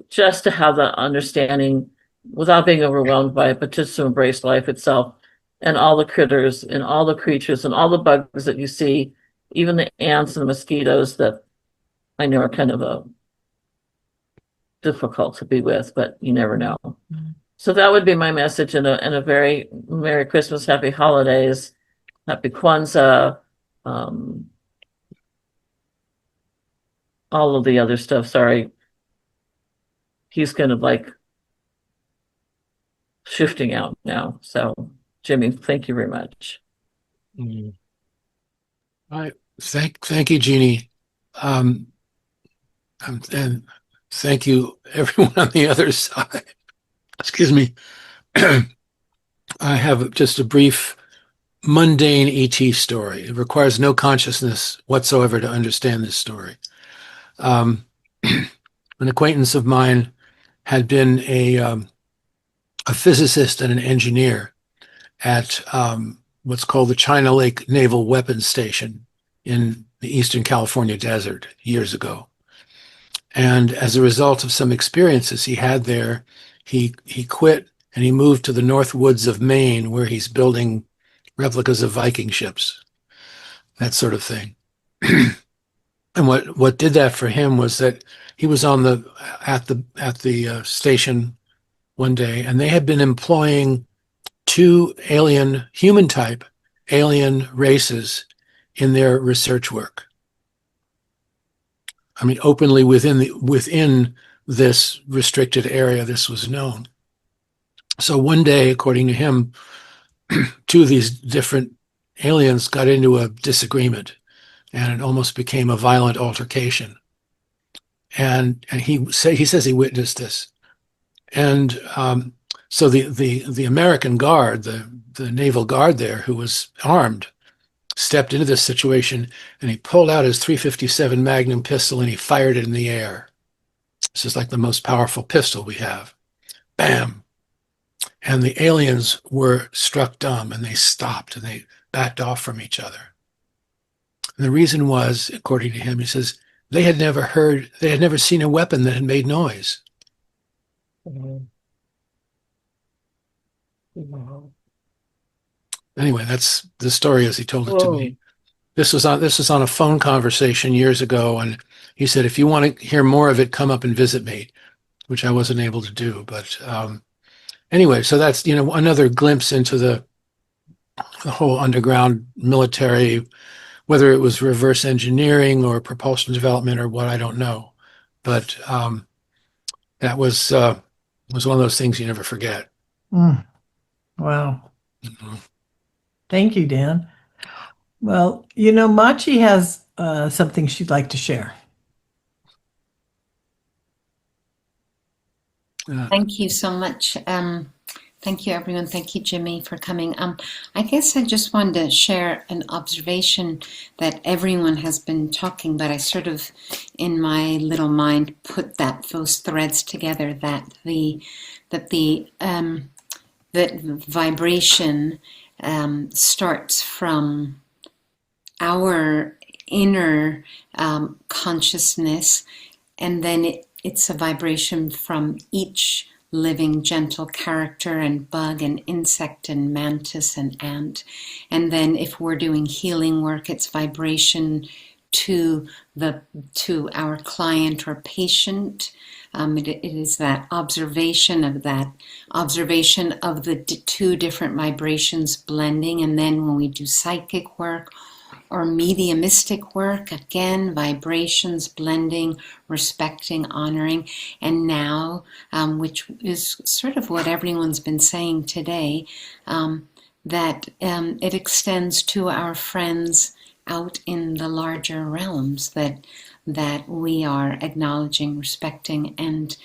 just to have that understanding without being overwhelmed by it, but just to embrace life itself and all the critters and all the creatures and all the bugs that you see, even the ants and the mosquitoes that I know are kind of difficult to be with, but you never know. So that would be my message, and a very Merry Christmas, Happy Holidays, Happy Kwanzaa, all of the other stuff. Sorry. He's kind of like shifting out now. So Jimmy, thank you very much. I thank you, Jeannie. And thank you, everyone on the other side. Excuse me. I have just a brief, mundane ET story. It requires no consciousness whatsoever to understand this story. An acquaintance of mine had been a physicist and an engineer at what's called the China Lake Naval Weapons Station in the Eastern California desert years ago. And as a result of some experiences he had there, he quit and he moved to the North Woods of Maine, where he's building replicas of Viking ships, that sort of thing. And what did that for him was that he was at the station one day, and they had been employing two human type alien races in their research work. I mean, openly within this restricted area, this was known. So one day, according to him, two of these different aliens got into a disagreement, and it almost became a violent altercation. And he says he witnessed this. And so the American guard, the naval guard there, who was armed, stepped into this situation, and he pulled out his .357 Magnum pistol and he fired it in the air. This is like the most powerful pistol we have. Bam! And the aliens were struck dumb, and they stopped and they backed off from each other. And the reason was, according to him, he says, they had never seen a weapon that had made noise. Anyway, that's the story as he told it to me. This was on a phone conversation years ago, and he said, if you want to hear more of it, come up and visit me, which I wasn't able to do. But anyway, so that's another glimpse into the whole underground military, whether it was reverse engineering or propulsion development or what, I don't know. But that was one of those things you never forget. Wow. Mm-hmm. Thank you, Dan. Well, Machi has something she'd like to share. Thank you so much. Thank you, everyone. Thank you, Jimmy, for coming. I guess I just wanted to share an observation that everyone has been talking, but I sort of, in my little mind, put those threads together. That the vibration starts from our inner consciousness, and then it's a vibration from each living gentle character and bug and insect and mantis and ant. And then if we're doing healing work, it's vibration to our client or patient. It is that observation of the two different vibrations blending. And then when we do psychic work or mediumistic work, again, vibrations blending, respecting, honoring. And now, which is sort of what everyone's been saying today, that it extends to our friends out in the larger realms that we are acknowledging, respecting, and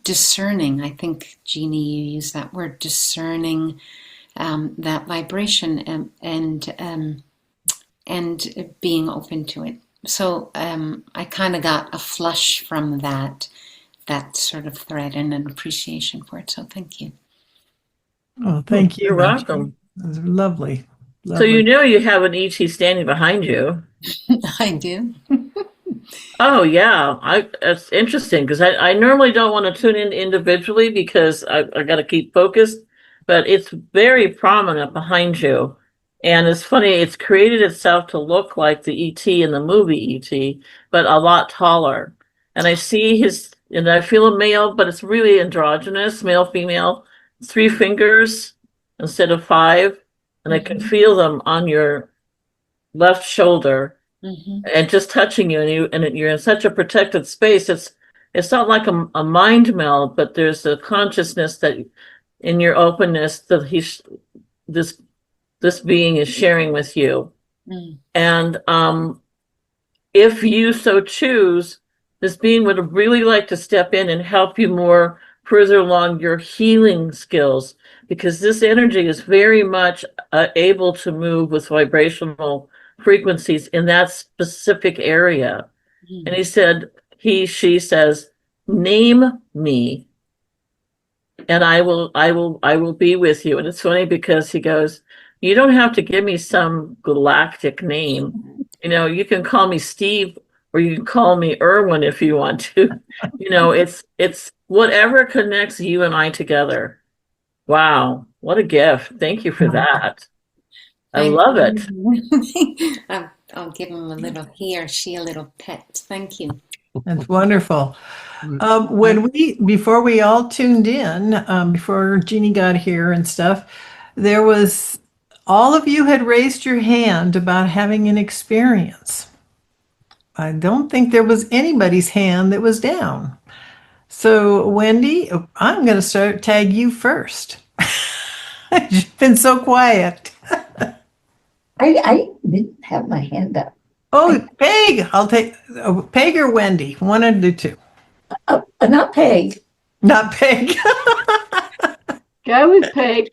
discerning. I think, Jeannie, you used that word, discerning that vibration and being open to it. So I kind of got a flush from that sort of thread and an appreciation for it. So thank you. Oh, thank you. You're Machi. welcome. It was lovely. So you have an ET standing behind you. I do. Oh yeah, it's interesting because I normally don't want to tune in individually because I got to keep focused, but it's very prominent behind you. And it's funny, it's created itself to look like the E.T. in the movie E.T., but a lot taller. And I see and I feel a male, but it's really androgynous, male, female, 3 fingers instead of 5. And I can feel them on your left shoulder and just touching you, and you're in such a protected space. It's not like a mind meld, but there's a consciousness that in your openness that this being is sharing with you. And if you so choose, this being would really like to step in and help you more further along your healing skills, because this energy is very much able to move with vibrational frequencies in that specific area. And he said, she says, name me and I will be with you. And it's funny because he goes, you don't have to give me some galactic name. You can call me Steve or you can call me Irwin if you want to. It's whatever connects you and I together. Wow, what a gift. Thank you for that. I Thank love it. you. I'll give him a little, he or she, a little pet. Thank you. That's wonderful. Before we all tuned in, before Jeannie got here and stuff, all of you had raised your hand about having an experience. I don't think there was anybody's hand that was down. So, Wendy, I'm going to tag you first. You've been so quiet. I didn't have my hand up. Oh, Peg, I'll take Peg or Wendy, one of the two. Not Peg. Not Peg. Go with Peg.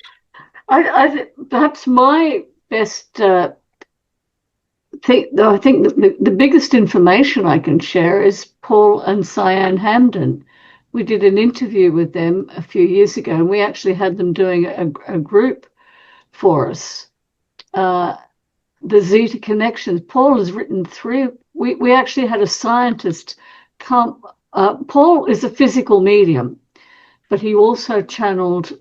Perhaps my best I think the biggest information I can share is Paul and Cyan Hamden. We did an interview with them a few years ago, and we actually had them doing a group for us. The Zeta Connections. Paul has written 3. We actually had a scientist come. Paul is a physical medium, but he also channeled.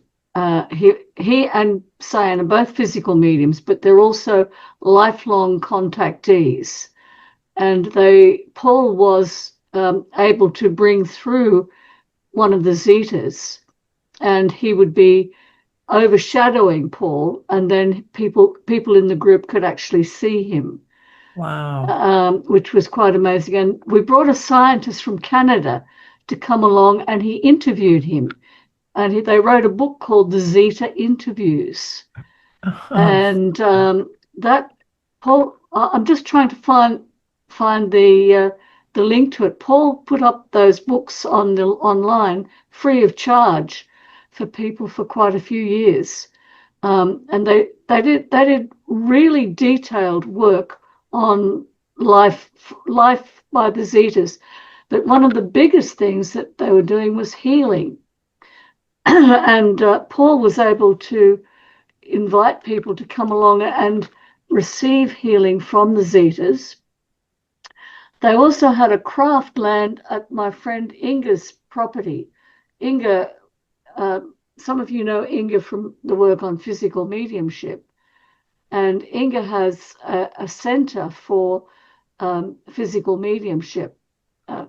He and Cyan are both physical mediums, but they're also lifelong contactees. And Paul was able to bring through one of the Zetas, and he would be overshadowing Paul, and then people in the group could actually see him. Wow. Which was quite amazing. And we brought a scientist from Canada to come along, and he interviewed him. And they wrote a book called The Zeta Interviews. And that Paul, I'm just trying to find the link to it. Paul put up those books online free of charge for people for quite a few years, and they did really detailed work on life by the Zetas. But one of the biggest things that they were doing was healing. And Paul was able to invite people to come along and receive healing from the Zetas. They also had a craft land at my friend Inga's property. Inga, some of you know Inga from the work on physical mediumship. And Inga has a center for physical mediumship,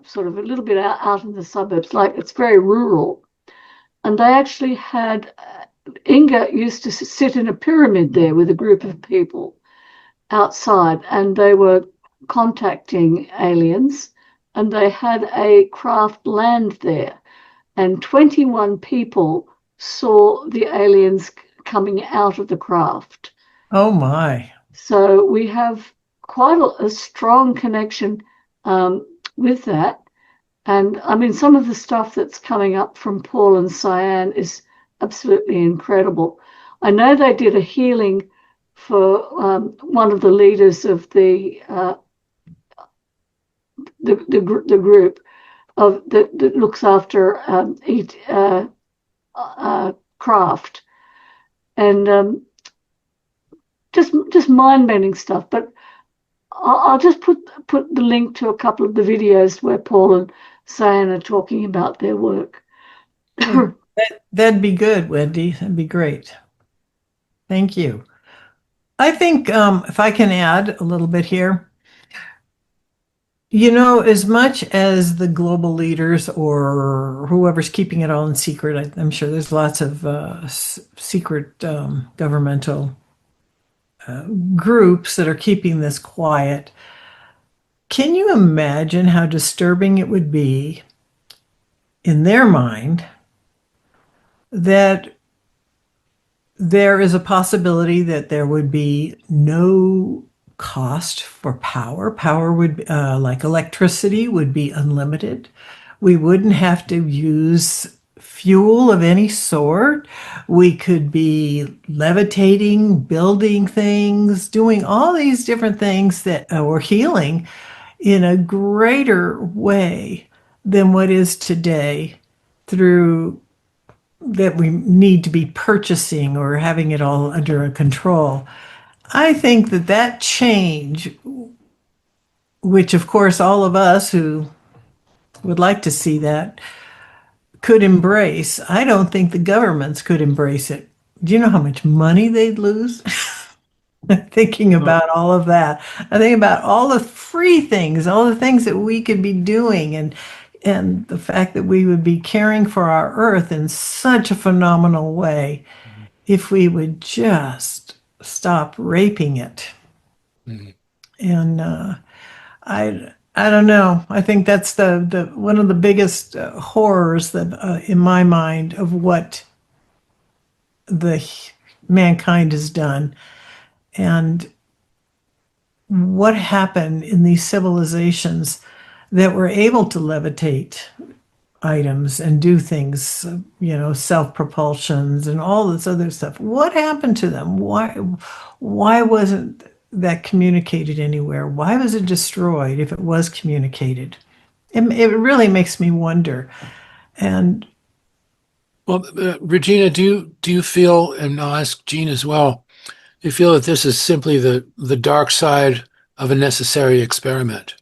sort of a little bit out in the suburbs, like it's very rural. And they actually had, Inga used to sit in a pyramid there with a group of people outside, and they were contacting aliens, and they had a craft land there, and 21 people saw the aliens coming out of the craft. Oh my. So we have quite a strong connection with that. And I mean, some of the stuff that's coming up from Paul and Cyan is absolutely incredible. I know they did a healing for one of the leaders of the group that looks after craft, and just mind-bending stuff. But I'll just put the link to a couple of the videos where Paul and Cyan are talking about their work. That'd be good, Wendy. That'd be great. Thank you. I think if I can add a little bit here, as much as the global leaders or whoever's keeping it all in secret, I'm sure there's lots of secret governmental groups that are keeping this quiet. Can you imagine how disturbing it would be in their mind that there is a possibility that there would be no cost for power? Power would, like electricity, would be unlimited. We wouldn't have to use fuel of any sort. We could be levitating, building things, doing all these different things that we're healing in a greater way than what is today, through that we need to be purchasing or having it all under control. I think that change which of course all of us who would like to see that could embrace. I don't think the governments could embrace it. Do you know how much money they'd lose? Thinking about all of that. I think about all the free things, all the things that we could be doing, and the fact that we would be caring for our earth in such a phenomenal way if we would just stop raping it. And I don't know. I think that's the one of the biggest horrors that in my mind of what mankind has done. And what happened in these civilizations that were able to levitate items and do things, self-propulsions and all this other stuff. What happened to them? Why wasn't that communicated anywhere? Why was it destroyed if it was communicated? It really makes me wonder. And well, Regina, do you feel, and I'll ask Jean as well, do you feel that this is simply the dark side of a necessary experiment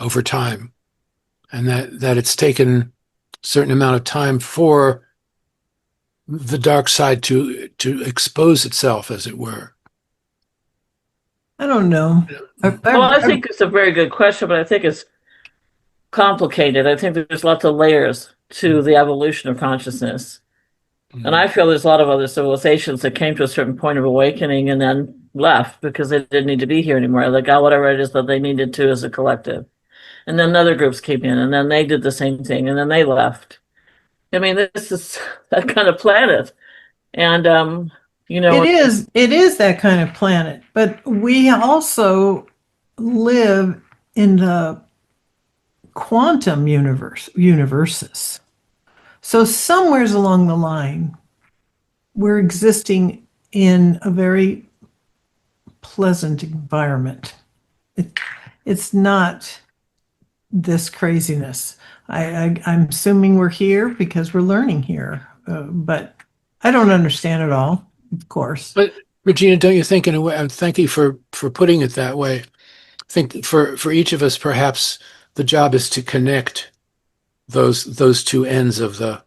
over time, and that it's taken a certain amount of time for the dark side to expose itself, as it were? I don't know. Well, I think it's a very good question, but I think it's complicated. I think there's lots of layers to the evolution of consciousness. And I feel there's a lot of other civilizations that came to a certain point of awakening and then left because they didn't need to be here anymore. They got whatever it is that they needed to as a collective. And then other groups came in and then they did the same thing and then they left. I mean, this is that kind of planet. And, it is that kind of planet, but we also live in the quantum universes. So somewheres along the line, we're existing in a very pleasant environment. It's not this craziness. I'm assuming we're here because we're learning here, but I don't understand it all, of course. But Regina, don't you think, in a way, and thank you for putting it that way, I think for each of us, perhaps the job is to connect those two ends of the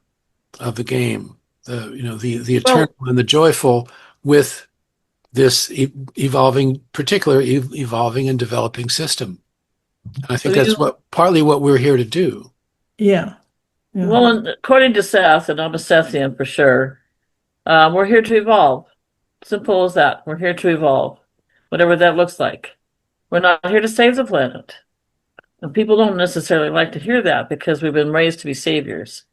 game, the eternal and the joyful, with this evolving and developing system. And I think that's partly what we're here to do. Yeah. Well, and according to Seth, and I'm a Sethian for sure, we're here to evolve. Simple as that. We're here to evolve, whatever that looks like. We're not here to save the planet. And people don't necessarily like to hear that because we've been raised to be saviors.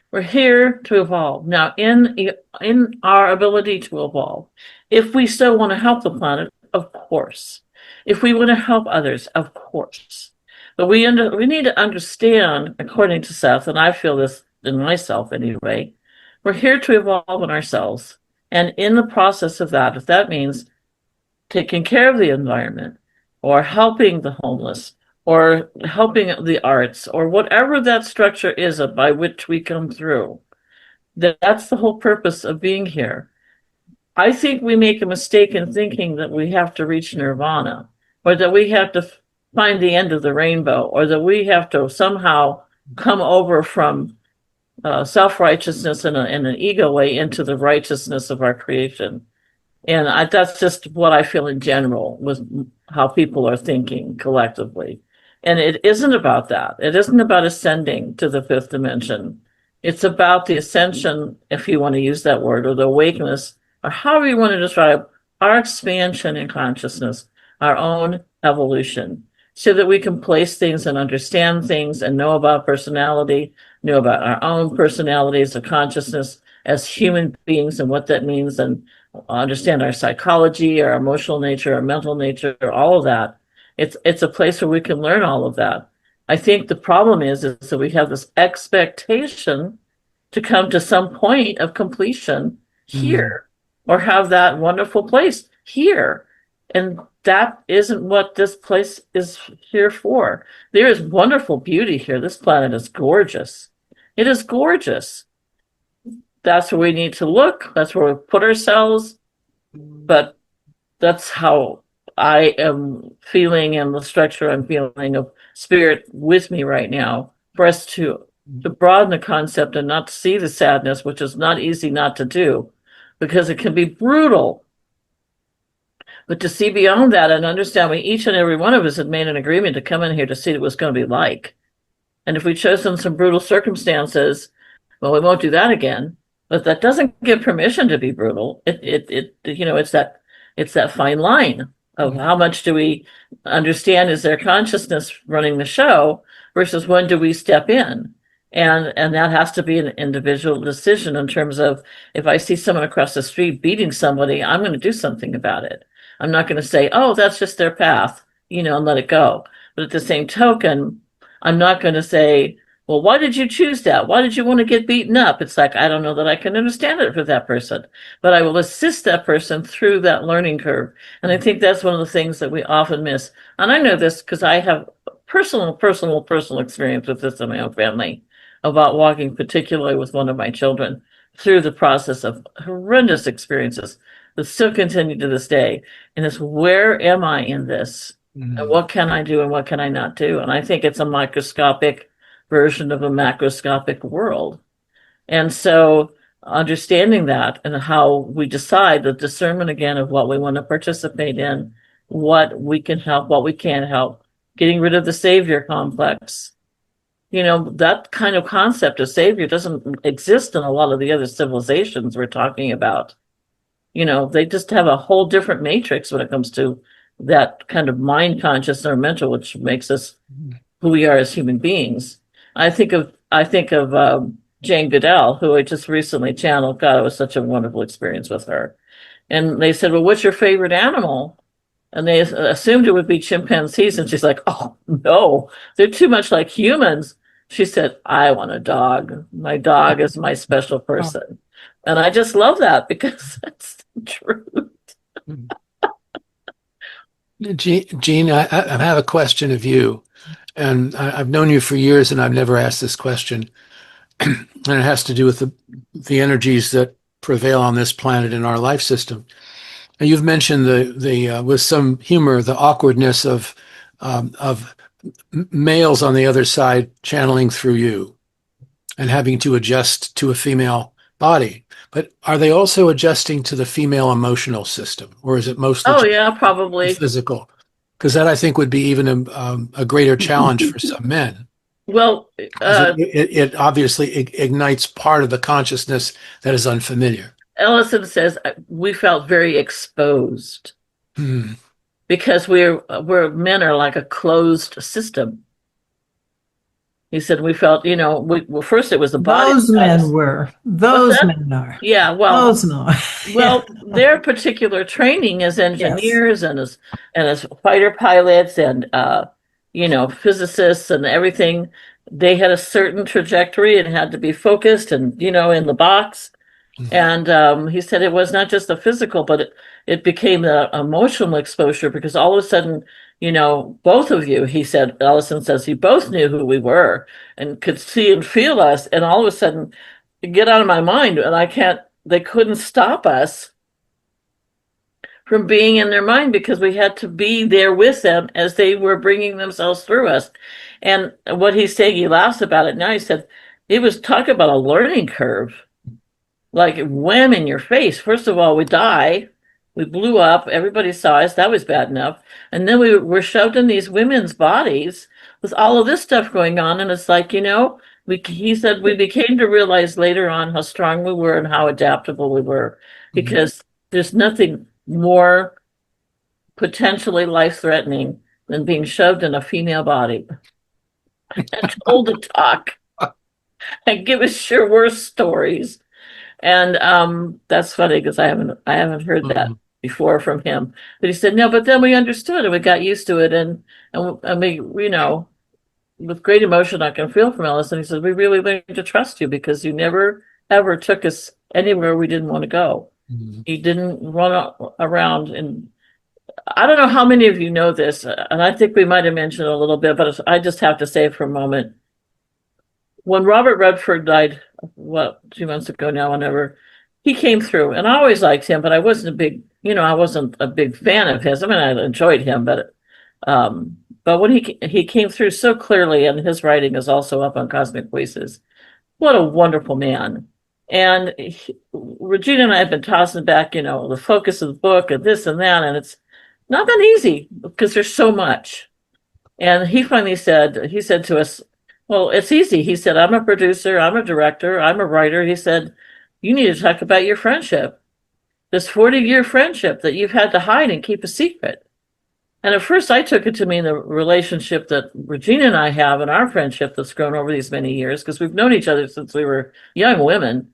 We're here to evolve. Now, in our ability to evolve, if we still want to help the planet, of course. If we want to help others, of course. But we need to understand, according to Seth, and I feel this in myself anyway, we're here to evolve in ourselves. And in the process of that, if that means taking care of the environment or helping the homeless, or helping the arts, or whatever that structure is by which we come through. That's the whole purpose of being here. I think we make a mistake in thinking that we have to reach nirvana, or that we have to find the end of the rainbow, or that we have to somehow come over from self-righteousness in an ego way into the righteousness of our creation. And that's just what I feel in general with how people are thinking collectively. And it isn't about that. It isn't about ascending to the fifth dimension. It's about the ascension, if you want to use that word, or the awakeness, or however you want to describe our expansion in consciousness, our own evolution, so that we can place things and understand things and know about personality, know about our own personalities of consciousness as human beings and what that means, and understand our psychology, our emotional nature, our mental nature, all of that. It's a place where we can learn all of that. I think the problem is that we have this expectation to come to some point of completion here, or have that wonderful place here. And that isn't what this place is here for. There is wonderful beauty here. This planet is gorgeous. It is gorgeous. That's where we need to look. That's where we put ourselves. But that's how I am feeling and the structure I'm feeling of spirit with me right now for us to broaden the concept and not to see the sadness, which is not easy not to do because it can be brutal. But to see beyond that and understand we each and every one of us had made an agreement to come in here to see what it was going to be like. And if we chosen some brutal circumstances, well, we won't do that again. But that doesn't give permission to be brutal. It's that fine line of how much do we understand is their consciousness running the show versus when do we step in? And that has to be an individual decision in terms of if I see someone across the street beating somebody, I'm going to do something about it. I'm not going to say, oh, that's just their path, and let it go. But at the same token, I'm not going to say, well, why did you choose that? Why did you want to get beaten up? It's like, I don't know that I can understand it for that person, but I will assist that person through that learning curve. And I think that's one of the things that we often miss. And I know this because I have personal experience with this in my own family about walking, particularly with one of my children, through the process of horrendous experiences that still continue to this day. And it's where am I in this? And what can I do and what can I not do? And I think it's a microscopic version of a macroscopic world. And so understanding that and how we decide the discernment again of what we want to participate in, what we can help, what we can't help, getting rid of the savior complex. That kind of concept of savior doesn't exist in a lot of the other civilizations we're talking about. They just have a whole different matrix when it comes to that kind of mind conscious or mental, which makes us who we are as human beings. I think of Jane Goodell, who I just recently channeled. God, it was such a wonderful experience with her. And they said, well, what's your favorite animal? And they assumed it would be chimpanzees. And she's like, oh, no, they're too much like humans. She said, I want a dog. My dog is my special person. And I just love that because that's the truth. Jean, I have a question of you. And I've known you for years and I've never asked this question. And it has to do with the energies that prevail on this planet in our life system. And you've mentioned the with some humor, the awkwardness of males on the other side channeling through you and having to adjust to a female body. But are they also adjusting to the female emotional system, or is it mostly probably physical? Because that I think would be even a greater challenge for some men. Well, it obviously ignites part of the consciousness that is unfamiliar. Ellison says we felt very exposed because we're men are like a closed system. He said we felt, first it was the body. Those men were. Those men are. Yeah, well, those no. Well, their particular training as engineers and as fighter pilots and physicists and everything, they had a certain trajectory and had to be focused and in the box. And he said it was not just the physical, but it became the emotional exposure because all of a sudden, both of you, he said, Ellison says, you both knew who we were and could see and feel us. And all of a sudden, get out of my mind. And they couldn't stop us from being in their mind because we had to be there with them as they were bringing themselves through us. And what he's saying, he laughs about it now. He said, he was talking about a learning curve. Like wham in your face. First of all, we die. We blew up. Everybody saw us. That was bad enough. And then we were shoved in these women's bodies with all of this stuff going on. And it's like, he said we became to realize later on how strong we were and how adaptable we were because there's nothing more potentially life-threatening than being shoved in a female body and told to talk and give us your worst stories. And that's funny because I haven't heard that before from him. But he said, no, but then we understood and we got used to it. And we, with great emotion, I can feel from Ellison. He said, we really learned to trust you because you never, ever took us anywhere we didn't want to go. You didn't run around. And I don't know how many of you know this, and I think we might have mentioned it a little bit, but I just have to say for a moment, when Robert Redford died, 2 months ago now, whenever, he came through, and I always liked him, but I wasn't a big fan of his. I mean, I enjoyed him, but when he came through so clearly, and his writing is also up on Cosmic Voices. What a wonderful man. And Regina and I have been tossing back, the focus of the book and this and that, and it's not been easy because there's so much. And he said to us, well, it's easy. He said, I'm a producer, I'm a director, I'm a writer. He said, you need to talk about your friendship, this 40-year friendship that you've had to hide and keep a secret. And at first I took it to mean the relationship that Regina and I have and our friendship that's grown over these many years, because we've known each other since we were young women.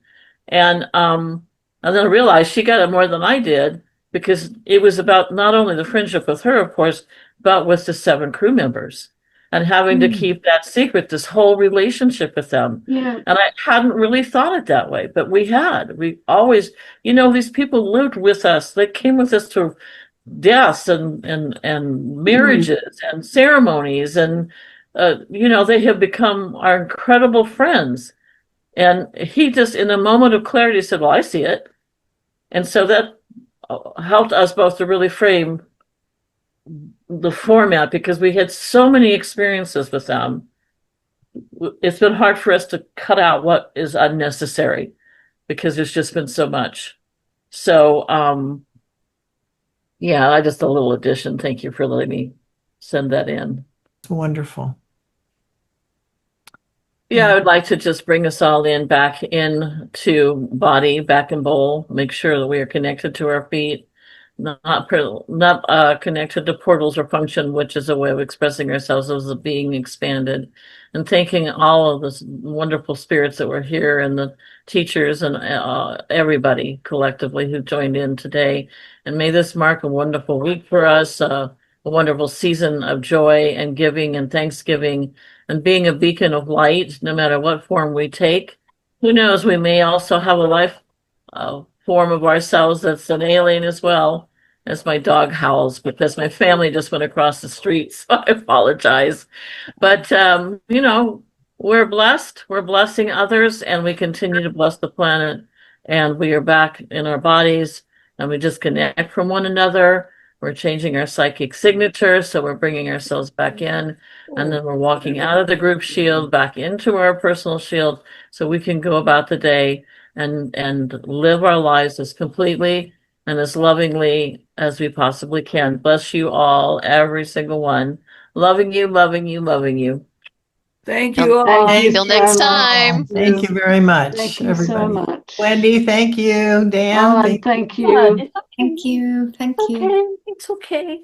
And then I realized she got it more than I did, because it was about not only the friendship with her, of course, but with the 7 crew members and having to keep that secret, this whole relationship with them. Yeah. And I hadn't really thought it that way, but we always, these people lived with us. They came with us to deaths and marriages and ceremonies, and they have become our incredible friends. And he just, in a moment of clarity, said, well, I see it. And so that helped us both to really frame the format, because we had so many experiences with them. It's been hard for us to cut out what is unnecessary, because there's just been so much. So yeah, just a little addition. Thank you for letting me send that in. It's wonderful. Yeah, I would like to just bring us all back into body, back in bowl, make sure that we are connected to our feet, not connected to portals or function, which is a way of expressing ourselves as a being expanded, and thanking all of the wonderful spirits that were here, and the teachers, and everybody collectively who joined in today. And may this mark a wonderful week for us, a wonderful season of joy and giving and thanksgiving, and being a beacon of light, no matter what form we take. Who knows, we may also have a life form of ourselves that's an alien as well. As my dog howls, because my family just went across the street, so I apologize. But, we're blessed, we're blessing others, and we continue to bless the planet, and we are back in our bodies, and we disconnect from one another. We're changing our psychic signature, so we're bringing ourselves back in, and then we're walking out of the group shield back into our personal shield, so we can go about the day and live our lives as completely and as lovingly as we possibly can. Bless you all, every single one. Loving you, loving you, loving you. Thank you all. Till next time. Thank you very much. Thank you everybody. so much. Wendy, thank you. Dan, Thank you. Thank you. Thank you. Okay, it's okay.